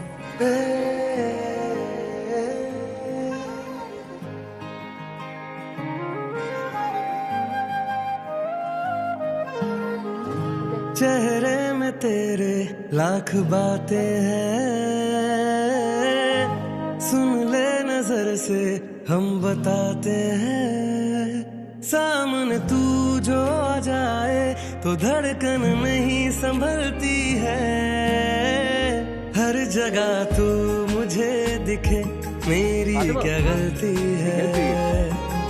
चेहरे में तेरे लाख बातें हैं, सुन ले नजर से हम बताते हैं। सामने तू जो आ जाए तो धड़कन नहीं संभलती है। हर जगह तू मुझे दिखे, मेरी क्या गलती है।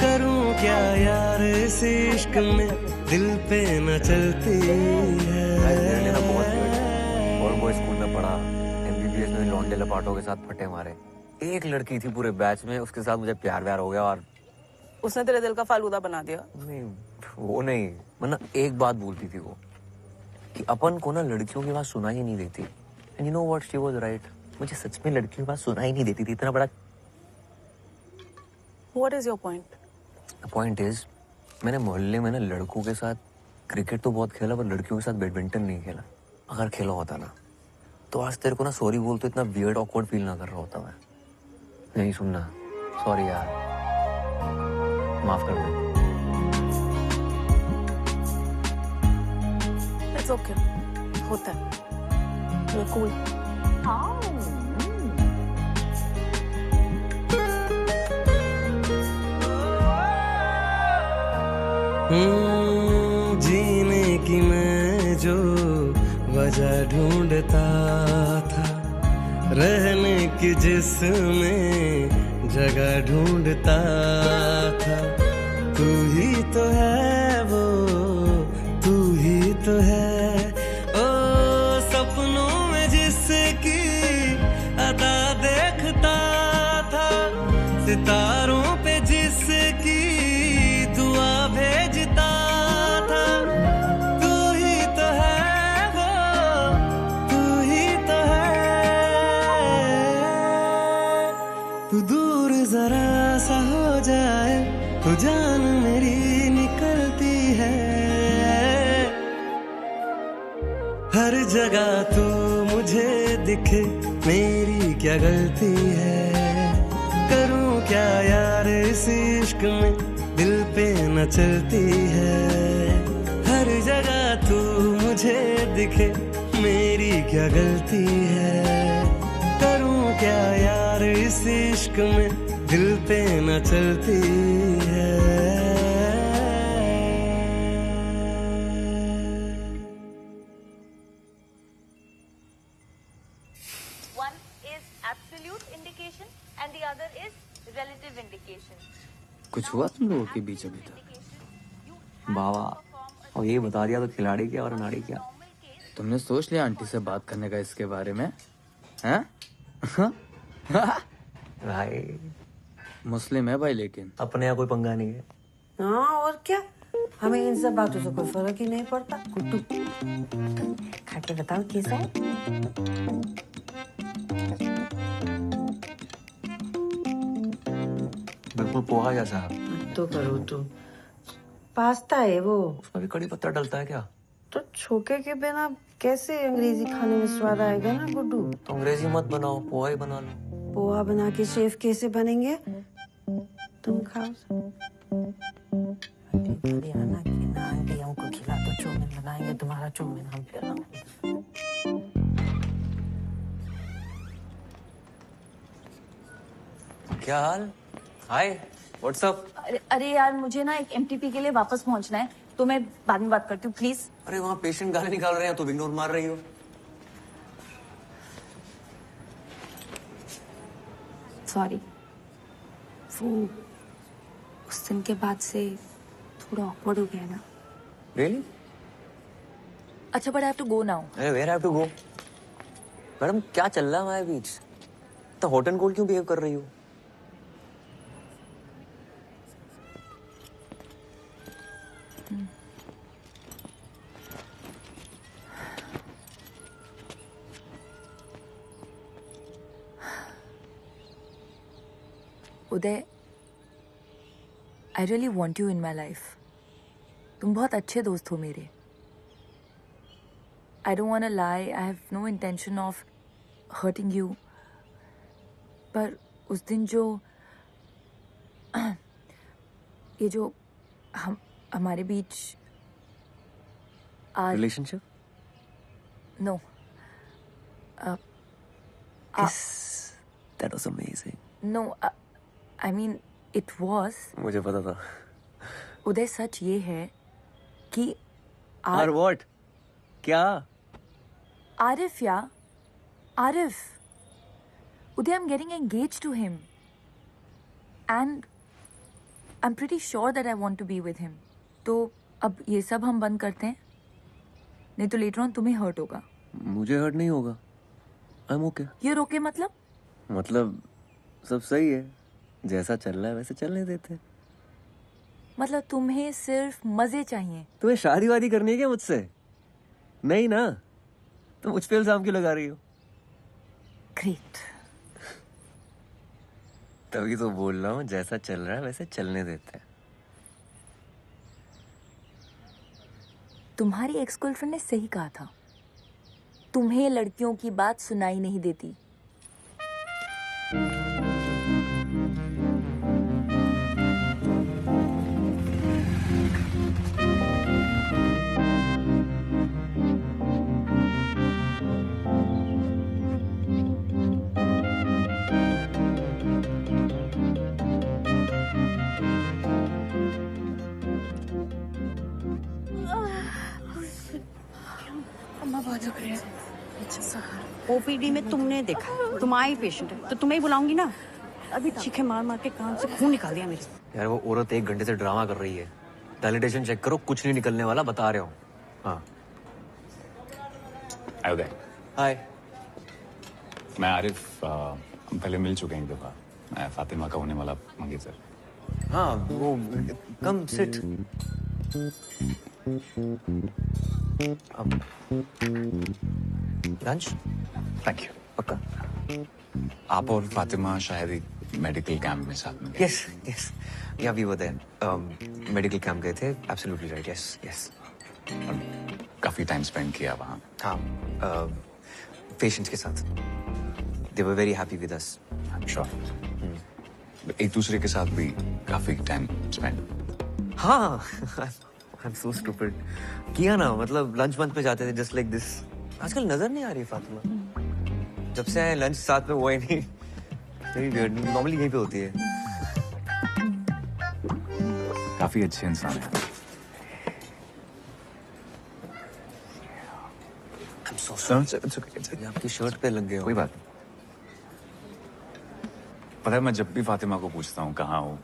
करूं क्या यार इस इश्क में, दिल पे न चलती है। और वो स्कूल में पढ़ा, एमबीबीएस में लौंडे लपाटों के साथ फटे मारे। एक लड़की थी पूरे बैच में, उसके साथ मुझे प्यार व्यार हो गया और उसने तेरे दिल का फालूदा बना दिया। नहीं, वो नहीं, वरना एक बात बोलती थी वो कि अपन को ना लड़कियों की बात सुनाई ही नहीं देती। And you know what, she was right. मुझे सच में लड़कियों की बात सुनाई नहीं देती थी। इतना बड़ा What is your point? The point is, मैंने मोहल्ले में ना लड़कों के साथ क्रिकेट तो बहुत खेला, पर लड़कियों के साथ बैडमिंटन नहीं खेला। अगर खेला होता ना तो आज तेरे को ना सॉरी बोल तो इतना वियर्ड ऑकवर्ड फील ना कर रहा होता मैं। नहीं सुनना, सॉरी यार, माफ कर दे। It's okay, होता है। You're cool. जीने की मैं जो वजह ढूंढता था, रहने की जिसमें जगह ढूंढता था, तू ही तो है वो, तू ही तो है। ओ सपनों में जिसकी अदा देखता था, सितारों पे जिसकी दुआ भेजता था, तू ही तो है वो, तू ही तो है। तू दूर जरा सा हो जाए तो जान मेरी निकलती है। हर जगह तू मुझे दिखे, मेरी क्या गलती है। करूं क्या यार इस इश्क में, दिल पे न चलती है। हर जगह तू मुझे दिखे, मेरी क्या गलती है। करूं क्या यार इस इश्क में, दिल पे न चलती है। One is absolute indication and the other is relative indication. कुछ हुआ तुम लोगों के बीच अभी तक? बाबा, और ये बता दिया तो खिलाड़ी क्या और अनाड़ी क्या? तुमने सोच लिया आंटी से बात करने का इसके बारे में? हैं? भाई मुस्लिम है भाई, लेकिन अपने यहाँ कोई पंगा नहीं है। हाँ और क्या, हमें इन सब बातों से कोई फर्क ही नहीं पड़ता। कुट्टू खा के बताओ कैसा है। बिल्कुल पोहा जैसा। तो करो तुम, पास्ता है वो। उसमें भी कड़ी पत्ता डलता है क्या? तो छोके के बिना कैसे अंग्रेजी खाने में स्वाद आएगा ना गुड्डू। तो अंग्रेजी मत बनाओ, पोहा ही बना लो। पोहा बना के शेफ कैसे बनेंगे? तुम खाओ। आना कि ना आंटी हमको खिला तो चौमिन बनाएंगे, तुम्हारा चौमिन हम खिलाएंगे। क्या हाल? हाय, व्हाट्स अप? अरे यार, मुझे ना एक एमटीपी के लिए वापस पहुंचना है, तो मैं बाद में बात करती हूँ प्लीज। अरे वहाँ पेशेंट गाली निकाल रहे हैं तो इग्नोर मार रही हो। सॉरी, वो उस दिन के बाद से थोड़ा ऑकवर्ड हो गया ना। रियली? अच्छा, but I have to go now. अरे where have to go? Madam क्या चल रहा है हमारे बीच? तो हॉट एंड कोल्ड क्यों बिहेव कर रही हो? Uday, I really want you in my life. तुम बहुत अच्छे दोस्त हो मेरे। I don't want to lie, I have no intention of hurting you. पर उस दिन जो ये जो हमारे बीच relationship? No, That was amazing. No, I mean it was. मुझे पता था। उदय, सच ये है कि और what? क्या? आरिफ या आरिफ, उदय, I'm getting engaged to him and I'm pretty sure that I want to be with him. तो अब ये सब हम बंद करते हैं, नहीं तो लेटर ऑन तुम्हें हर्ट होगा। मुझे हर्ट नहीं होगा। I'm okay. ये रोके मतलब सब सही है, जैसा चल रहा है वैसे चलने देते। मतलब तुम्हें सिर्फ मजे चाहिए? तुम्हें शादी वादी करनी है क्या मुझसे? नहीं ना, तो मुझ पे इल्जाम क्यों लगा रही हो? ग्रेट। तभी तो बोल रहा हूँ, जैसा चल रहा है वैसे चलने देते हैं। तुम्हारी एक्स गर्लफ्रेंड ने सही कहा था, तुम्हें लड़कियों की बात सुनाई नहीं देती। बहुत दुख रही है। ओपीडी में तुमने देखा, तुम आई पेशेंट है तो तुम्हें ही बुलाऊंगी ना। अभी चीखे मार मार के कान से खून निकाल दिया मेरे। यार वो औरत 1 घंटे से ड्रामा कर रही है। डायलिटेशन चेक करो, कुछ नहीं निकलने वाला, बता रहा हूँ। हाँ उदय। हाय। मैं आरिफ, हम पहले मिल चुके हैं एक दफा। मैं फातिमा का होने वाला मंगे सर। हाँ वो come sit. Lunch. Thank you. पक्का। आप और फातिमा शायद एक मेडिकल कैंप में साथ में गए। Yes yes, yeah we were there. Medical camp गए थे। Absolutely right. Yes yes. काफी टाइम स्पेंड किया वहाँ। हाँ, पेशेंट्स के साथ। They were very happy with us. I am sure. एक दूसरे के साथ भी काफी टाइम स्पेंड। हाँ, आई एम सो स्टूपिड। किया ना, मतलब लंच मंच पे जाते थे जस्ट लाइक दिस। आजकल नजर नहीं आ रही फातिमा। जब से आए लंच साथ में हुआ ही नहीं। Very weird. नॉर्मली यहीं पे होती है। काफी अच्छे इंसान है। आपकी शर्ट पे लग गए हो। कोई बात नहीं। पता है, मैं जब भी फातिमा को पूछता हूँ कहाँ हो,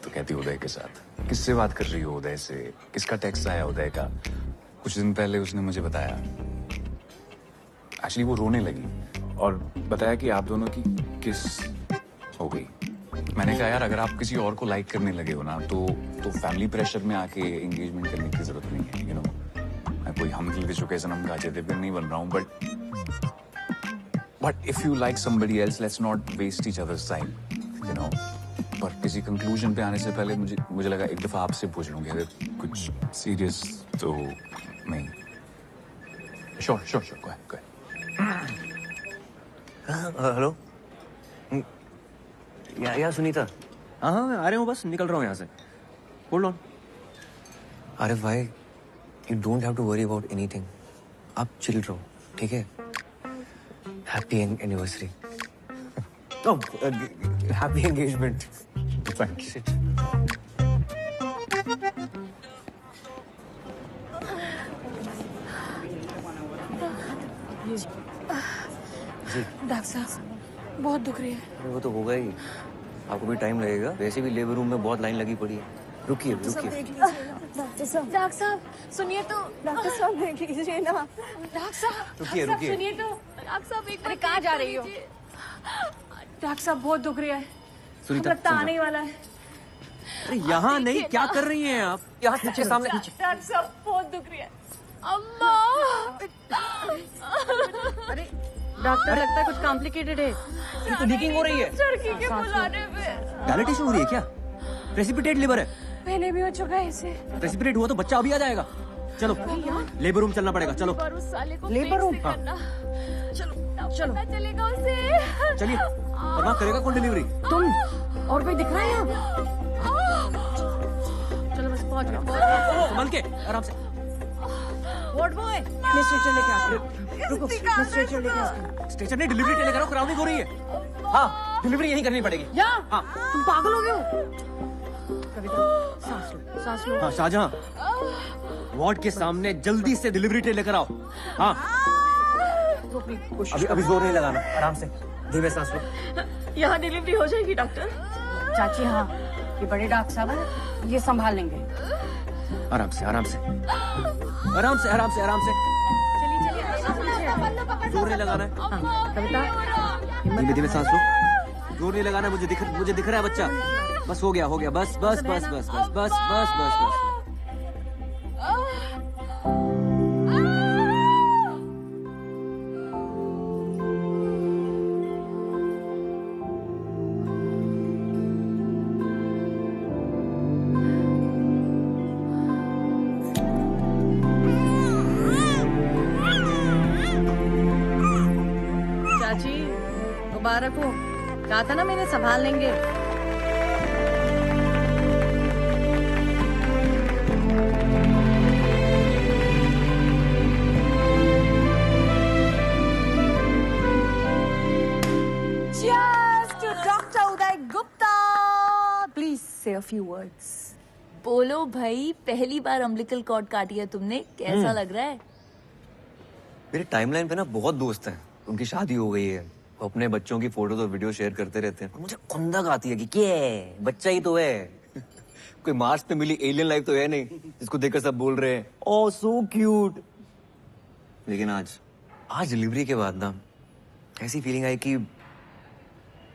तो कहती उदय के साथ। किससे बात कर रही हो उदय से? किसका टेक्स्ट आया उदय का? कुछ दिन पहले उसने मुझे बताया, एक्चुअली वो रोने लगी और बताया कि आप दोनों की किस हो गई। मैंने कहा यार, अगर आप किसी और को लाइक करने लगे हो ना तो फैमिली प्रेशर में आके एंगेजमेंट करने की जरूरत नहीं है। यू नो, मैं कोई हम दिल के चुके सनम का जैसे नहीं बन रहा हूँ, but if you like somebody else, let's not waste each other's time, you know. पर किसी कंक्लूजन पे आने से पहले मुझे लगा एक दफा आपसे पूछ लूंगी, अगर कुछ सीरियस तो नहीं। Sure sure sure, go ahead. Hello. या सुनीता। हाँ हाँ, मैं आ रहा हूँ, बस निकल रहा हूँ यहाँ से। Hold on. अरे भाई, you don't have to worry about anything. आप चिल रहो, ठीक है? Happy anniversary. Happy engagement. Thank you. Doctor साहब बहुत दुख रही है। वो तो होगा ही, आपको भी टाइम लगेगा। वैसे भी लेबर रूम में बहुत लाइन लगी पड़ी है। रुकिए रुकिए। डॉक्टर साहब सुनिए तो। डॉक्टर साहब देख लीजिए ना। डॉक्टर साहब रुकिए रुकिए। सुनिए तो। डॉक्टर साहब एक बार कहाँ जा रही हो? डॉक्टर साहब बहुत दुख रहा है। सुनीता, लगता आने ही वाला है। अरे यहाँ नहीं, क्या कर रही हैं आप? यहाँ पीछे सामने। डॉक्टर साहब बहुत दुख रही है। अम्मा। अरे डॉक्टर, लगता है कुछ कॉम्प्लिकेटेड है। ये तो लीकिंग हो रही है। लड़की के बुलाने पे डायलिटेशन हो रही है क्या? प्रेसिपिटेट लिवर है। पहले भी हो चुका है इसे। प्रेसिपिटेट हुआ तो बच्चा अभी आ जाएगा। चलो लेबर रूम चलना पड़ेगा। चलो लेबर रूम। हाँ। चलो चलो चलेगा उसे। चलिए, वरना करेगा कौन डिलीवरी? तुम और कोई दिख रहा है यहाँ? चलो बस पहुंच गए। संभल के, आराम से। वार्ड बॉय, मैं स्ट्रेचर लेके आता हूँ। रुको, मैं स्ट्रेचर लेके आता हूँ। स्टेशन नहीं, डिलीवरी लेकर आओ, क्राउडिंग हो रही है। हाँ, डिलीवरी यहीं करनी पड़ेगी। यहाँ? हाँ। तुम पागल हो गए हो? कविता, सांस लो, सांस लो। हाँ शाहजहां, वार्ड के सामने जल्दी से डिलीवरी ट्रे लेकर आओ। हाँ। अभी जोर नहीं लगाना, आराम से, धीमे सांस लो। यहाँ डिलीवरी हो जाएगी डॉक्टर? चाची हाँ, ये बड़े डॉक्टर साहब हैं, ये संभाल लेंगे। आराम से आराम से आराम से आराम से आराम से। जोर नहीं लगाना है। हाँ, कविता धीमे धीमे सांस लो। जोर नहीं लगाना है, मुझे दिख रहा है बच्चा। बस हो गया बस बस बस बस बस बस बस बस बस। चाची मुबारक हो, कहा था ना मैंने संभाल लेंगे। Cheers to Dr. Uday Gupta. Please say a few words. बोलो भाई, पहली बार अम्बिलिकल कॉर्ड काटी है तुमने, कैसा लग रहा है? मेरे टाइमलाइन पे ना बहुत दोस्त हैं, उनकी शादी हो गई है, वो अपने बच्चों की फोटोज और वीडियो शेयर करते रहते हैं। मुझे खुंदक आती है कि क्या है, बच्चा ही तो है। कोई मार्स पे मिली एलियन लाइफ तो है नहीं जिसको देखकर सब बोल रहे हैं ओह सो क्यूट। लेकिन आज डिलीवरी के बाद ना ऐसी फीलिंग आई कि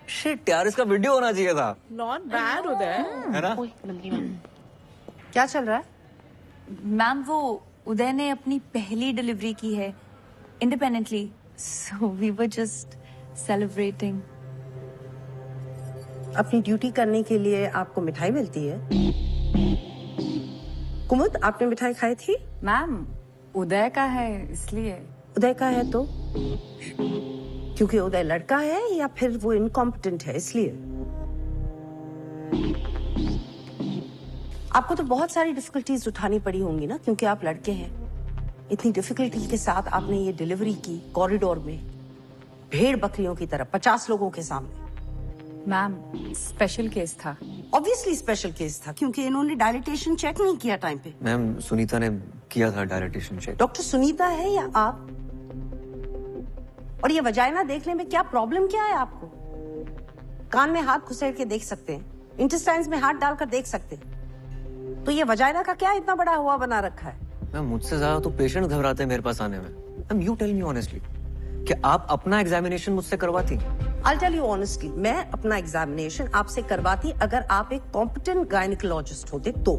शिट यार, इसका वीडियो होना चाहिए था। नॉट बैड उदय, है ना? क्या चल रहा है? मैम वो उदय ने अपनी पहली डिलीवरी की है independently, so we were just celebrating. अपनी ड्यूटी करने के लिए आपको मिठाई मिलती है। कुमुद, आपने मिठाई खाई थी? मैम उदय का है इसलिए। उदय का है तो क्योंकि उदय लड़का है या फिर वो इनकॉम्पिटेंट है इसलिए? आपको तो बहुत सारी डिफिकल्टीज उठानी पड़ी होंगी ना, क्योंकि आप लड़के हैं। इतनी डिफिकल्टी के साथ आपने ये डिलीवरी की कॉरिडोर में, भेड़ बकरियों की तरह 50 लोगों के सामने। मैम स्पेशल केस था। ऑब्वियसली स्पेशल केस था, क्योंकि इन्होंने डायलिटेशन चेक नहीं किया टाइम पे। मैम सुनीता ने किया था डायलिटेशन चेक। डॉक्टर सुनीता है या आप? और ये वजाइना देखने में क्या प्रॉब्लम क्या है आपको? कान में हाथ घुसेड़ के देख सकते हैं, इंटेस्टाइन्स में हाथ डालकर देख सकते हैं, तो ये वजाइना का क्या इतना बड़ा हुआ बना रखा है? मैम मुझसे ज्यादा तो पेशेंट घबराते हैं मेरे पास आने में। Ma'am you tell me honestly, क्या आप अपना एग्जामिनेशन मुझसे करवाती? I'll tell you honestly, मैं अपना एग्जामिनेशन आपसे करवाती अगर आप एक कॉम्पिटेंट गायनिकोलॉजिस्ट होते तो।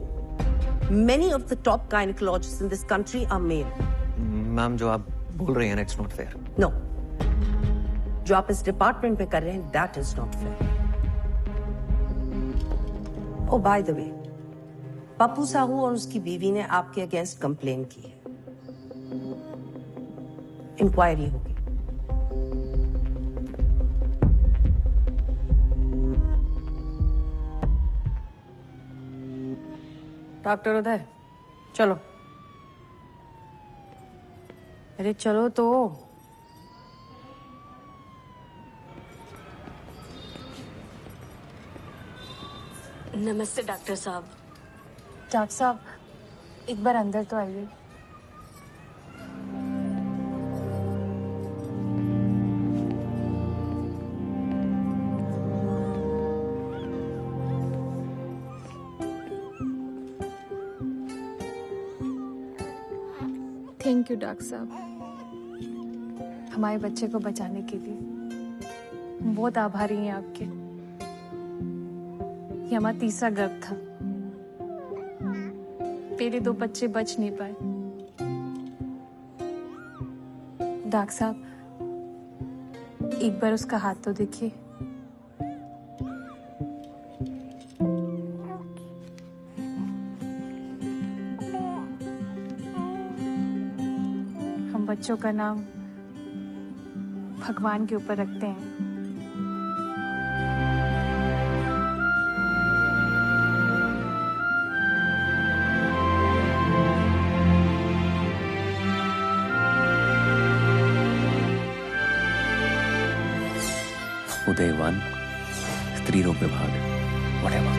Many of the top gynecologists in this country are male. Ma'am जो आप बोल रही हैं ना, it's not fair. No. जो आप इस डिपार्टमेंट में कर रहे हैं, that is not fair. Oh, by the way, Pappu Sahu और उसकी बीवी ने आपके अगेंस्ट कंप्लेन की है। इंक्वायरी होगी। डॉक्टर उदय चलो। अरे चलो तो। नमस्ते डॉक्टर साहब। डॉक्टर साहब एक बार अंदर तो आइए। थैंक यू डॉक्टर साहब, हमारे बच्चे को बचाने के लिए। हम बहुत आभारी हैं आपके। ये हमारा तीसरा गर्भ था, पहले 2 बच्चे बच नहीं पाए। डॉक्टर साहब एक बार उसका हाथ तो देखिए। हम बच्चों का नाम भगवान के ऊपर रखते हैं। उदय 1, स्त्री रोग विभाग, whatever.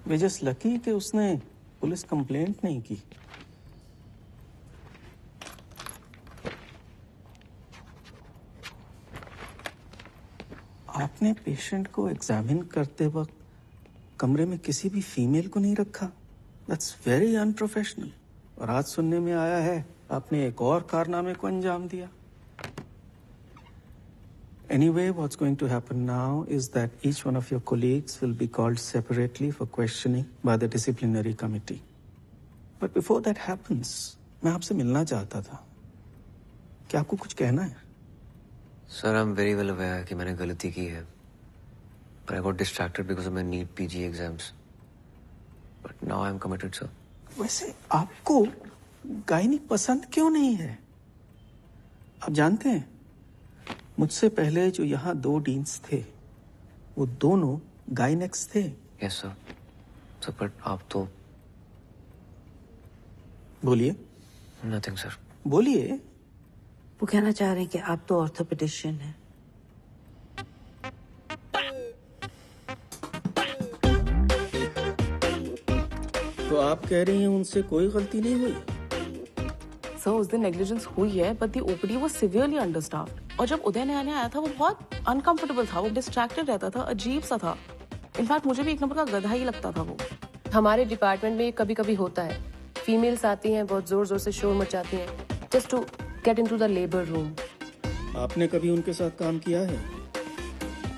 वे जस्ट लकी कि उसने पुलिस कंप्लेंट नहीं की। आपने पेशेंट को एग्जामिन करते वक्त कमरे में किसी भी फीमेल को नहीं रखा। That's very unprofessional. और आज सुनने में आया है आपने एक और कारनामे को अंजाम दिया। Anyway, what's going to happen now is that each one of your colleagues will be called separately for questioning by the disciplinary committee. But before that happens, मैं आपसे मिलना चाहता था। क्या आपको कुछ कहना है? Sir, I'm very well aware कि मैंने गलती की है, but I got distracted because of my NEET PG exams. But now I'm committed, sir. वैसे आपको गायनिक पसंद क्यों नहीं है? आप जानते हैं मुझसे पहले जो यहाँ 2 डीन्स थे वो दोनों गायनेक्स थे। Yes, sir. So, but आप तो बोलिए। Nothing, sir. बोलिए। वो कहना चाह रहे हैं कि आप तो ऑर्थोपेडिशियन हैं। तो आप कह रही हैं उनसे कोई गलती नहीं हुई? सर उस दिन नेग्लिजेंस हुई है, बट दी ओपीडी वो सिवियरली अंडरस्टाफ्ड। और जब उदय नया नया आया था वो बहुत अनकंफर्टेबल था, वो डिस्ट्रैक्टेड रहता था, अजीब सा था। इनफैक्ट मुझे भी एक नंबर का गधा ही लगता था वो। हमारे डिपार्टमेंट में ये कभी कभी होता है। फीमेल्स आती हैं, बहुत जोर जोर से शोर मचाती हैं, just to get into the labour room. आपने कभी उनके साथ काम किया है?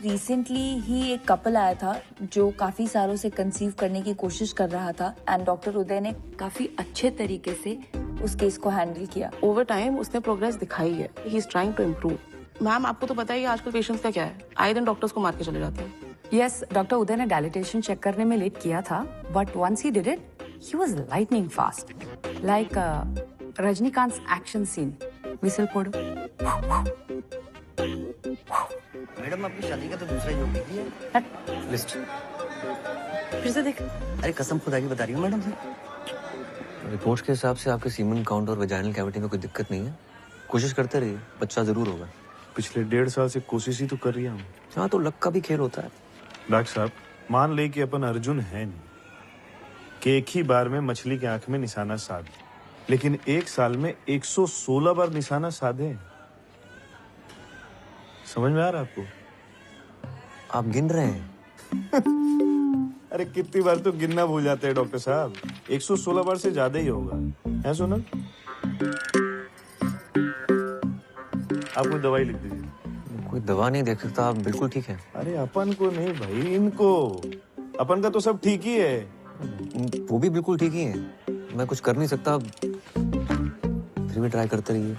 रिसेंटली ही एक कपल आया था जो काफी सालों से कंसीव करने की कोशिश कर रहा था एंड डॉक्टर उदय ने काफी अच्छे तरीके से उस केस को हैंडल किया। ओवर टाइम उसने प्रोग्रेस दिखाई है। He is trying to improve. Ma'am आपको तो पता ही है आजकल पेशेंट्स का क्या है, आए दिन डॉक्टर्स को मार के चले जाते हैं। यस, डॉक्टर उदय ने डायलिटेशन चेक करने में लेट किया था, but once he did it he was lightning fast, like Rajinikanth action scene. Whistle फोड़ो। मैडम अपनी शादी का तो दूसरा योग लिखी है लिस्ट। फिर से देख। अरे कसम खुदा की बता रही हूँ मैडम से। रिपोर्ट्स के हिसाब से आपके सीमन काउंट और वेजाइनल कैविटी में कोई दिक्कत नहीं है। कोशिश करते रहिए, बच्चा जरूर होगा। पिछले 1.5 साल से कोशिश ही तो कर रही हूँ। हाँ तो लक का भी खेल होता है। डॉक्टर साहब मान ले कि अपन अर्जुन है नहीं कि एक ही बार में मछली की आंख में निशाना साध, लेकिन एक साल में 116 बार निशाना साधे। समझ में आ रहा है आपको? आप गिन रहे हैं? अरे कितनी बार तो गिनना भूल जाते हैं डॉक्टर साहब। 116 बार से ज्यादा ही होगा, है सोनल? आप कोई दवाई लिख दीजिए। कोई दवा नहीं देख सकता, आप बिल्कुल ठीक है। अरे अपन को नहीं भाई, इनको। अपन का तो सब ठीक ही है। वो भी बिल्कुल ठीक ही है। मैं कुछ कर नहीं सकता, फिर भी ट्राई करते रहिए।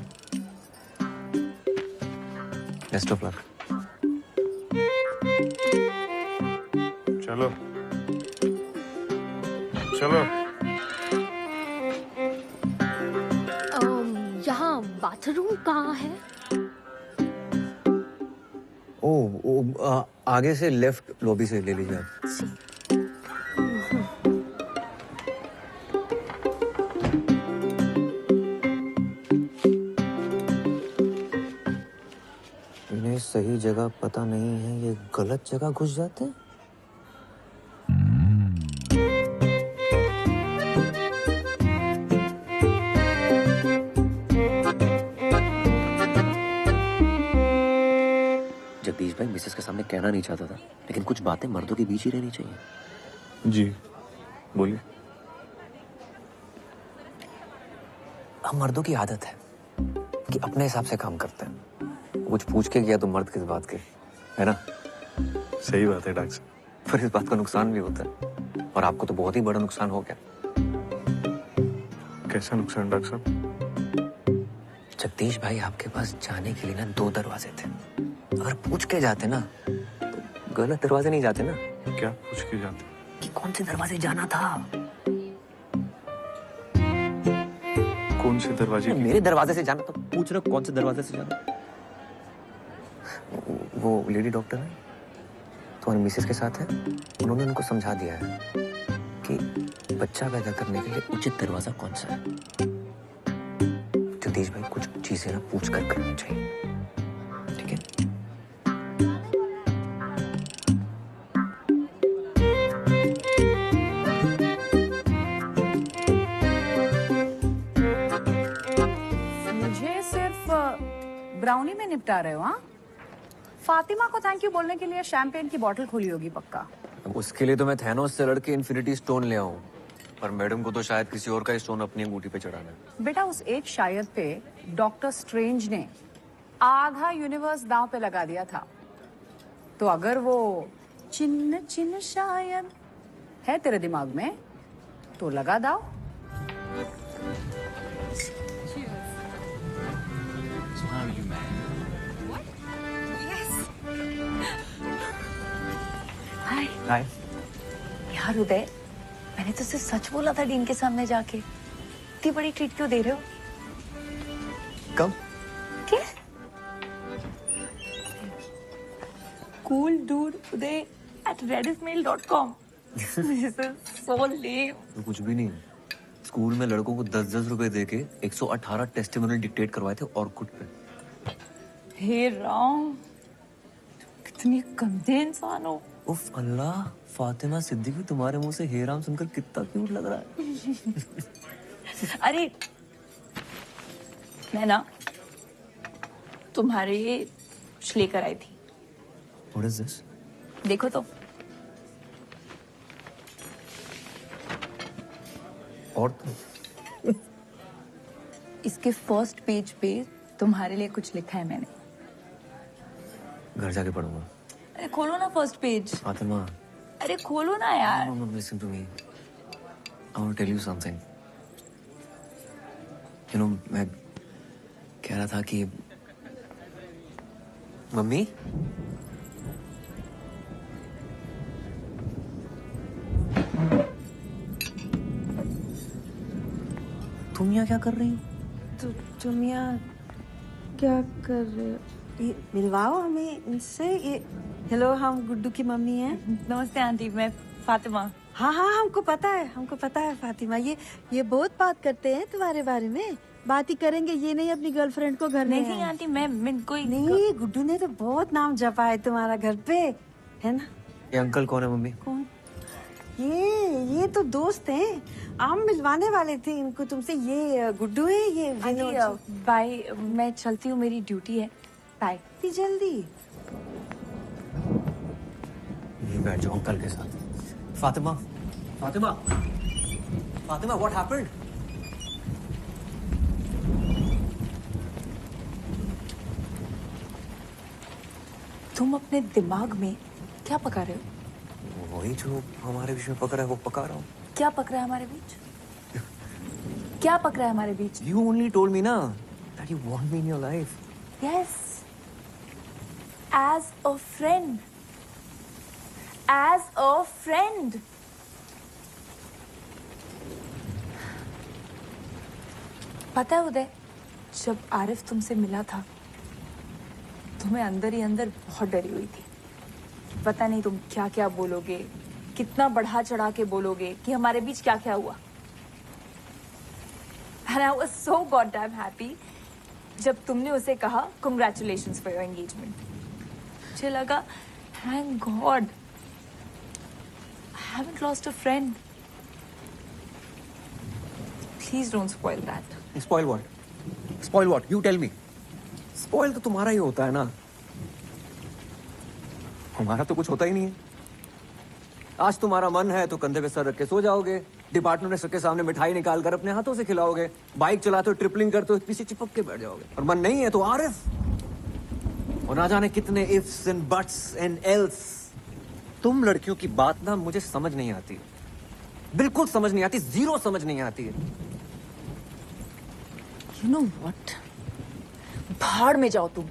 Best of luck. चलो चलो। यहाँ बाथरूम कहाँ है? आगे से लेफ्ट लॉबी से ले लीजिए आप। इन्हें सही जगह पता नहीं है, ये गलत जगह घुस जाते हैं। जगदीश भाई मिसेस के सामने कहना नहीं चाहता था, लेकिन कुछ बातें मर्दों के बीच ही रहनी चाहिए। जी बोलिए। हम मर्दों की आदत है कि अपने हिसाब से काम करते हैं। कुछ पूछ के गया तो मर्द किस बात के, है ना? सही बात है डॉक्टर साहब। पर इस बात का नुकसान भी होता है, और आपको तो बहुत ही बड़ा नुकसान हो गया। कैसा नुकसान डॉक्टर साहब? जगदीश भाई आपके पास जाने के लिए ना 2 दरवाजे थे। अगर पूछ के जाते ना तो गलत दरवाजे नहीं जाते ना। क्या पूछ के जाते? कि कौन से दरवाजे जाना था। कौन से दरवाजे? मेरे दरवाजे से जाना, तो पूछ रहे कौन से दरवाजे से जाना। वो लेडी डॉक्टर है, तुम्हारी मिसेस के साथ है। उन्होंने उनको समझा दिया है कि बच्चा पैदा करने के लिए उचित दरवाजा कौन सा है। जगदीश भाई कुछ चीजें ना पूछ कर करनी चाहिए, ठीक है? मुझे सिर्फ ब्राउनी में निपटा रहे हो? हाँ, फातिमा को थैंक यू बोलने के लिए शैंपेन की बोतल खोली होगी पक्का। उसके लिए तो मैं थैनोस से लड़के इन्फिनिटी स्टोन ले आऊं, पर मैडम को तो शायद किसी और का स्टोन अपनी अंगूठी पे चढ़ाना है। बेटा उस एक शायर पे डॉक्टर स्ट्रेंज ने आधा यूनिवर्स दांव पे लगा दिया था, तो अगर वो चिन्ह चिन्ह शायद है तेरे दिमाग में तो लगा दाव। हाय यार उदय, मैंने तो सिर्फ सच बोला था डीन के सामने जाके। इतनी बड़ी ट्रीट क्यों दे रहे हो? कब? क्या? Cool dude Uday at redismail.com. This is so lame. तो कुछ भी नहीं। स्कूल में लड़कों को 10-10 रुपए देके 118 टेस्टिमोनियल डिक्टेट करवाए थे ऑर्कुट पे। हे राम, कितनी गंदे इंसान हो। उफ अल्लाह, फातिमा सिद्दीकी तुम्हारे मुंह से हे राम सुनकर कितना क्यूट लग रहा है। अरे मैं ना तुम्हारे लिए कुछ लेकर आई थी। What is this? देखो तो। और इसके फर्स्ट पेज पे तुम्हारे लिए कुछ लिखा है मैंने। घर जाके पढ़ूंगा। अरे खोलो ना फर्स्ट पेज। फातिमा, अरे खोलो ना यार। no, listen to me. I want to tell you something. You know, मैं कह रहा था कि मम्मी, तुम यहाँ क्या कर रही हो? तुम यहाँ क्या कर रहे हो? ये मिलवाओ हमें इनसे। ये हेलो, हम गुड्डू की मम्मी हैं। नमस्ते आंटी, मैं फातिमा। हाँ हाँ, हमको पता है फातिमा। ये बहुत बात करते हैं तुम्हारे बारे में। बात ही करेंगे, ये नहीं अपनी गर्लफ्रेंड को घर में। नहीं आंटी, मैं कोई नहीं, गुड्डू ने तो बहुत नाम जपा है तुम्हारा घर पे, है ना? ये अंकल कौन है मम्मी? कौन? ये तो दोस्त हैं। हम मिलवाने वाले थे इनको तुमसे। ये गुड्डू है, ये आंटी बाय, मैं चलती हूँ, मेरी ड्यूटी है। बाय। इतनी जल्दी? ये बैठ जाओ अंकल के साथ। Fatima, Fatima, Fatima, what happened? तुम अपने दिमाग में क्या पका रहे हो? वही जो हमारे बीच में पक रहा है वो पका रहा हूँ। क्या पक रहा है हमारे बीच? क्या पक रहा है हमारे बीच? You only told me ना that you want me in your life. Yes. As a friend. As a friend. पता है उदय, जब आरिफ तुमसे मिला था तो मैं अंदर ही अंदर बहुत डरी हुई थी। पता नहीं तुम क्या क्या बोलोगे, कितना बढ़ा चढ़ा के बोलोगे कि हमारे बीच क्या क्या हुआ। And I was so goddamn happy जब तुमने उसे कहा congratulations for your engagement. मुझे लगा thank God I haven't lost a friend. Please don't spoil that. Spoil what? Spoil what? You tell me. Spoil तो तुम्हारा ही होता है ना, हमारा तो कुछ होता ही नहीं है। आज तुम्हारा मन है तो कंधे पे सर रख के सो जाओगे, डिपार्टमेंट में सबके सामने मिठाई निकाल कर अपने हाथों से खिलाओगे, बाइक चलाते हो ट्रिपलिंग करते हो पीछे चिपक के बैठ जाओगे। और मन नहीं है तो आरिफ, और ना जाने कितने ifs and buts and else. तुम लड़कियों की बात ना मुझे समझ नहीं आती, बिल्कुल समझ नहीं आती, जीरो समझ नहीं आती है। You know what? भाड़ में जाओ तुम।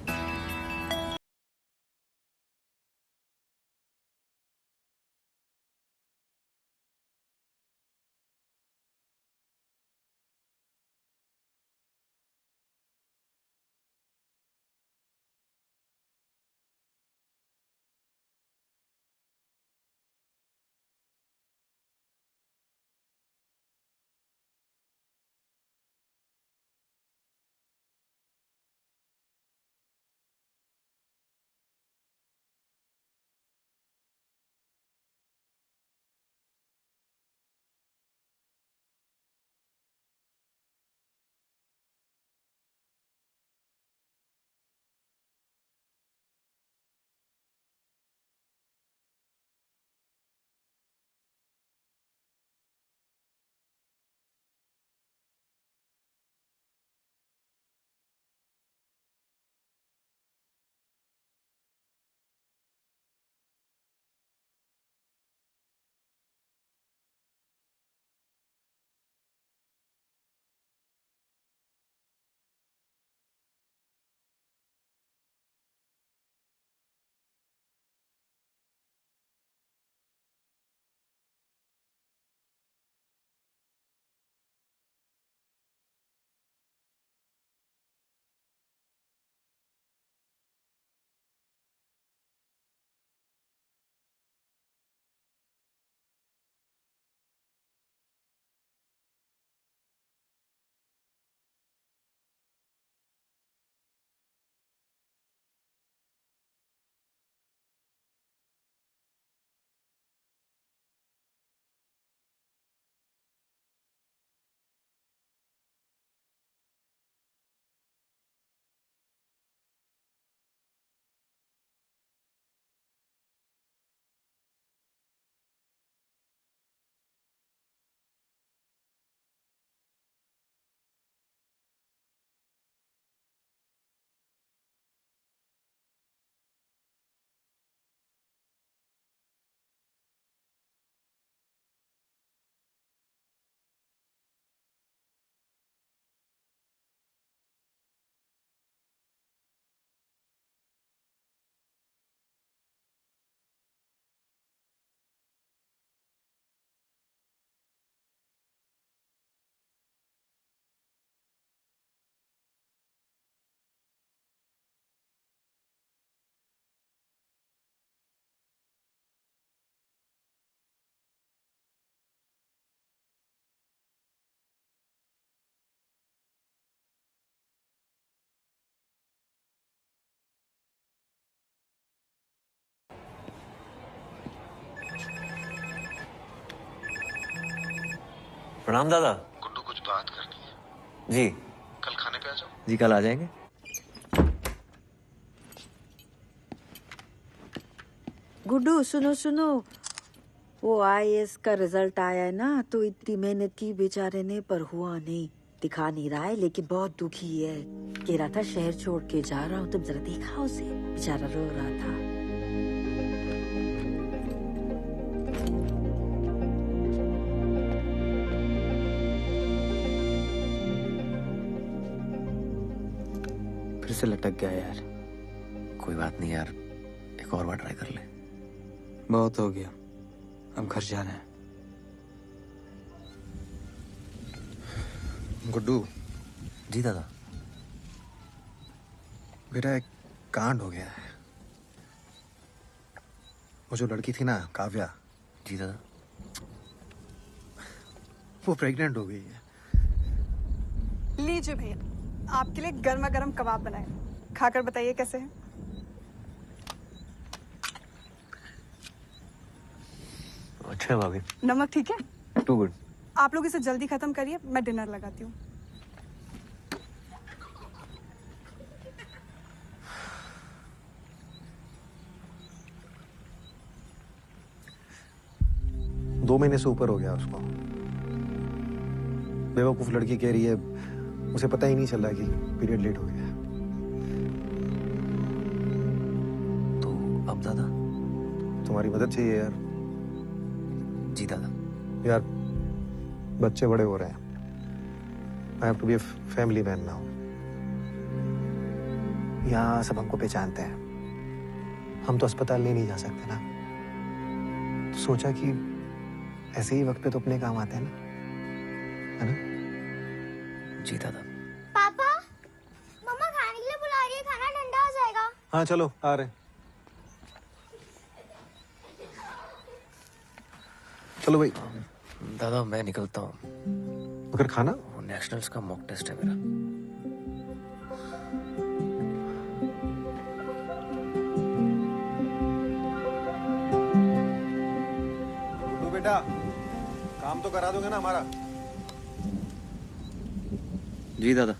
प्रणाम दादा। गुड्डू कुछ बात करनी है। जी कल खाने पे आ जाओ। जी कल आ जाएंगे। गुड्डू सुनो सुनो, वो आईएएस का रिजल्ट आया है ना, तो इतनी मेहनत की बेचारे ने पर हुआ नहीं। दिखा नहीं रहा है लेकिन बहुत दुखी है। कह रहा था शहर छोड़ के जा रहा हूँ, तुम जरा देखा उसे, बेचारा रो रहा था। फिर से लटक गया यार। कोई बात नहीं यार, एक और बार ट्राई कर ले। बहुत हो गया, अब घर जाना है। गुड्डू। जी दादा। बेटा एक कांड हो गया है। वो जो लड़की थी ना काव्या। जी दादा। वो प्रेग्नेंट हो गई है। लीजिए भैया, आपके लिए गर्मा गर्म कबाब बनाए, खाकर बताइए कैसे है। अच्छा भाभी। नमक ठीक है? Too good. आप लोग इसे जल्दी खत्म करिए, मैं डिनर लगाती हूँ। दो महीने से ऊपर हो गया उसको। बेवकूफ लड़की कह रही है उसे पता ही नहीं चला कि पीरियड लेट हो गया। तो अब दादा तुम्हारी मदद चाहिए यार। जी दादा। यार बच्चे बड़े हो रहे हैं। I have to be a family man now. यहाँ सब हमको पहचानते हैं, हम तो अस्पताल नहीं जा सकते ना। तो सोचा कि ऐसे ही वक्त पे तो अपने काम आते हैं ना, है ना? जी दादा। पापा, मम्मा खाने के लिए बुला रही है, खाना ठंडा हो जाएगा। हाँ चलो आ रहे हैं। चलो भाई। दादा मैं निकलता हूँ। मगर खाना? नेशनल्स का मॉक टेस्ट है मेरा। तो बेटा काम तो करा दोगे ना हमारा? जी दादा।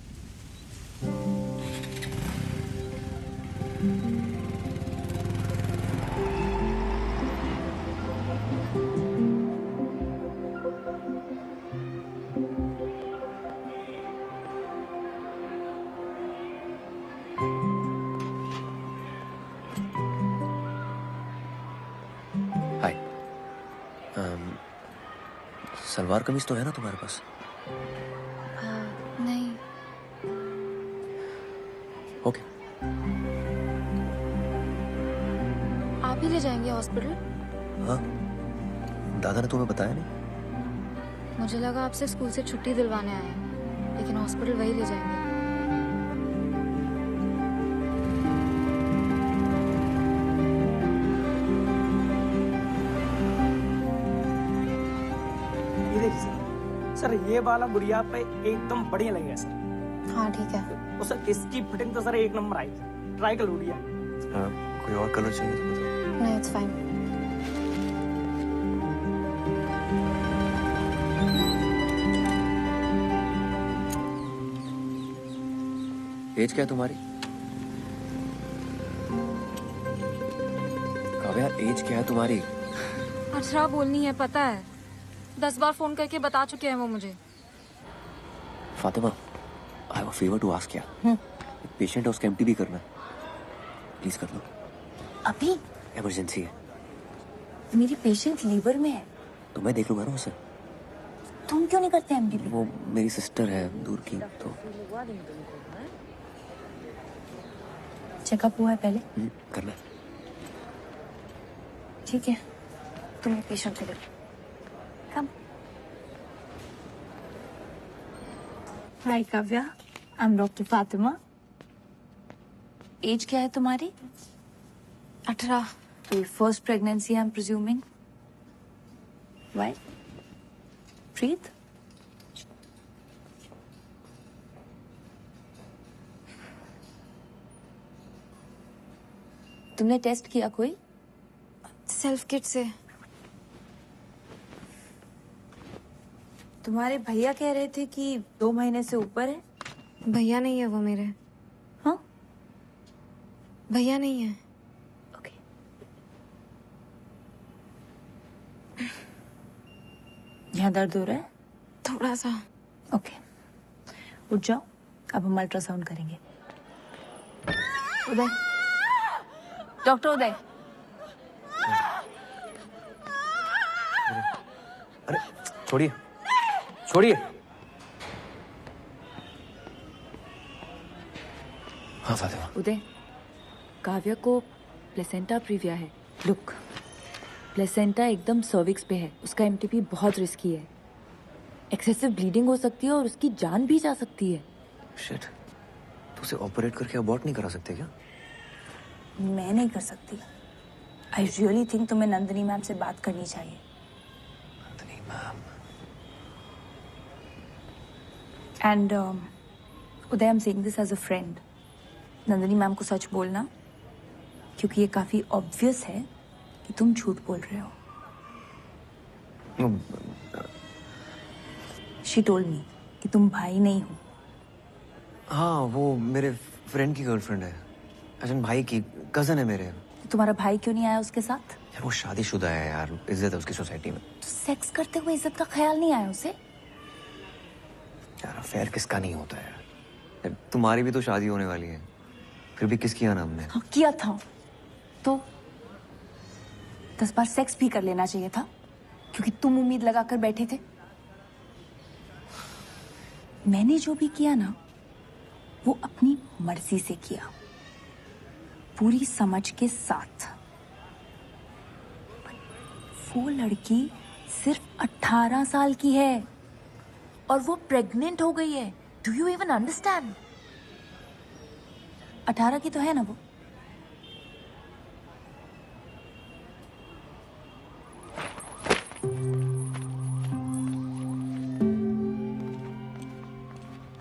हाय। सलवार कमीज तो है ना तुम्हारे पास? नहीं। ओके। आप ही ले जाएंगे हॉस्पिटल? हाँ, दादा ने तुम्हें बताया नहीं? मुझे लगा आप सिर्फ स्कूल से छुट्टी दिलवाने आए हैं, लेकिन हॉस्पिटल वही ले जाएंगे। ये देखिए सर, ये वाला गुड़िया पे एकदम बढ़िया लगेगा सर। हाँ ठीक है। और सर इसकी फिटिंग तो सर एक नंबर आएगी, ट्राई कर गुड़िया। कोई और कलर चाहिए तो बताओ। नहीं, इट्स फाइन। एज क्या है तुम्हारी? काव्या एज क्या है तुम्हारी? 18 बोलनी है, पता है। 10 बार फोन करके बता चुके हैं वो मुझे। Fatima, I have a favour to ask. क्या एक पेशेंट है, उसका एमटीबी करना है, प्लीज कर लो। अभी? इमरजेंसी है। मेरी पेशेंट लीवर में है। तो मैं देख लूंगा ना उसे। तुम क्यों नहीं करते एमडीबी? वो मेरी सिस्टर है दूर की, तो चेकअप हुआ है पहले? करना है। ठीक है, तुम ये पेशेंट ले लो। Come. Hi Kavya, I am doctor Fatima. Age क्या है तुम्हारी? 18। First pregnancy I am presuming. Why? Breathe. तुमने टेस्ट किया कोई? सेल्फ किट से। तुम्हारे भैया कह रहे थे कि 2 महीने से ऊपर है। भैया नहीं है वो मेरे। हाँ? भैया नहीं है। यहाँ दर्द हो रहा है? थोड़ा सा। ओके, उठ जाओ, अब हम अल्ट्रासाउंड करेंगे। उदय, डॉक्टर उदय। अरे छोड़िए छोड़िए। हाँ फातिमा। उदय, काव्या को प्लेसेंटा प्रीविया है। लुक, प्लेसेंटा एकदम सर्विक्स पे है, उसका एमटीपी बहुत रिस्की है, एक्सेसिव ब्लीडिंग हो सकती है और उसकी जान भी जा सकती है। शिट, तो उसे ऑपरेट करके अबॉर्ट नहीं करा सकते क्या? मैं नहीं कर सकती। आई रियली थिंक तुम्हें नंदिनी मैम से बात करनी चाहिए। Nandini ma'am. And Uday, I am saying this as a friend. Nandini ma'am को सच बोलना, क्योंकि ये काफी ऑब्वियस है कि तुम झूठ बोल रहे हो। शी टोल्ड मी कि तुम भाई नहीं हो। हाँ, वो मेरे फ्रेंड की गर्लफ्रेंड है, अजन भाई की कजन है मेरे। तुम्हारा भाई क्यों नहीं आया उसके साथ? यार वो शादीशुदा है यार, इज्जत है उसकी सोसाइटी में। तो सेक्स करते हुए इज्जत का ख्याल नहीं आया उसे? यार अफेयर किसका नहीं होता है यार, तुम्हारी भी तो शादी होने वाली है, फिर भी किस किया ना हमने? हाँ, किया था तो 10 बार सेक्स भी कर लेना चाहिए था, क्योंकि तुम उम्मीद लगाकर बैठे थे। मैंने जो भी किया ना, वो अपनी मर्जी से किया, पूरी समझ के साथ। वो लड़की सिर्फ 18 साल की है और वो प्रेग्नेंट हो गई है। Do you even understand? 18 की तो है ना वो।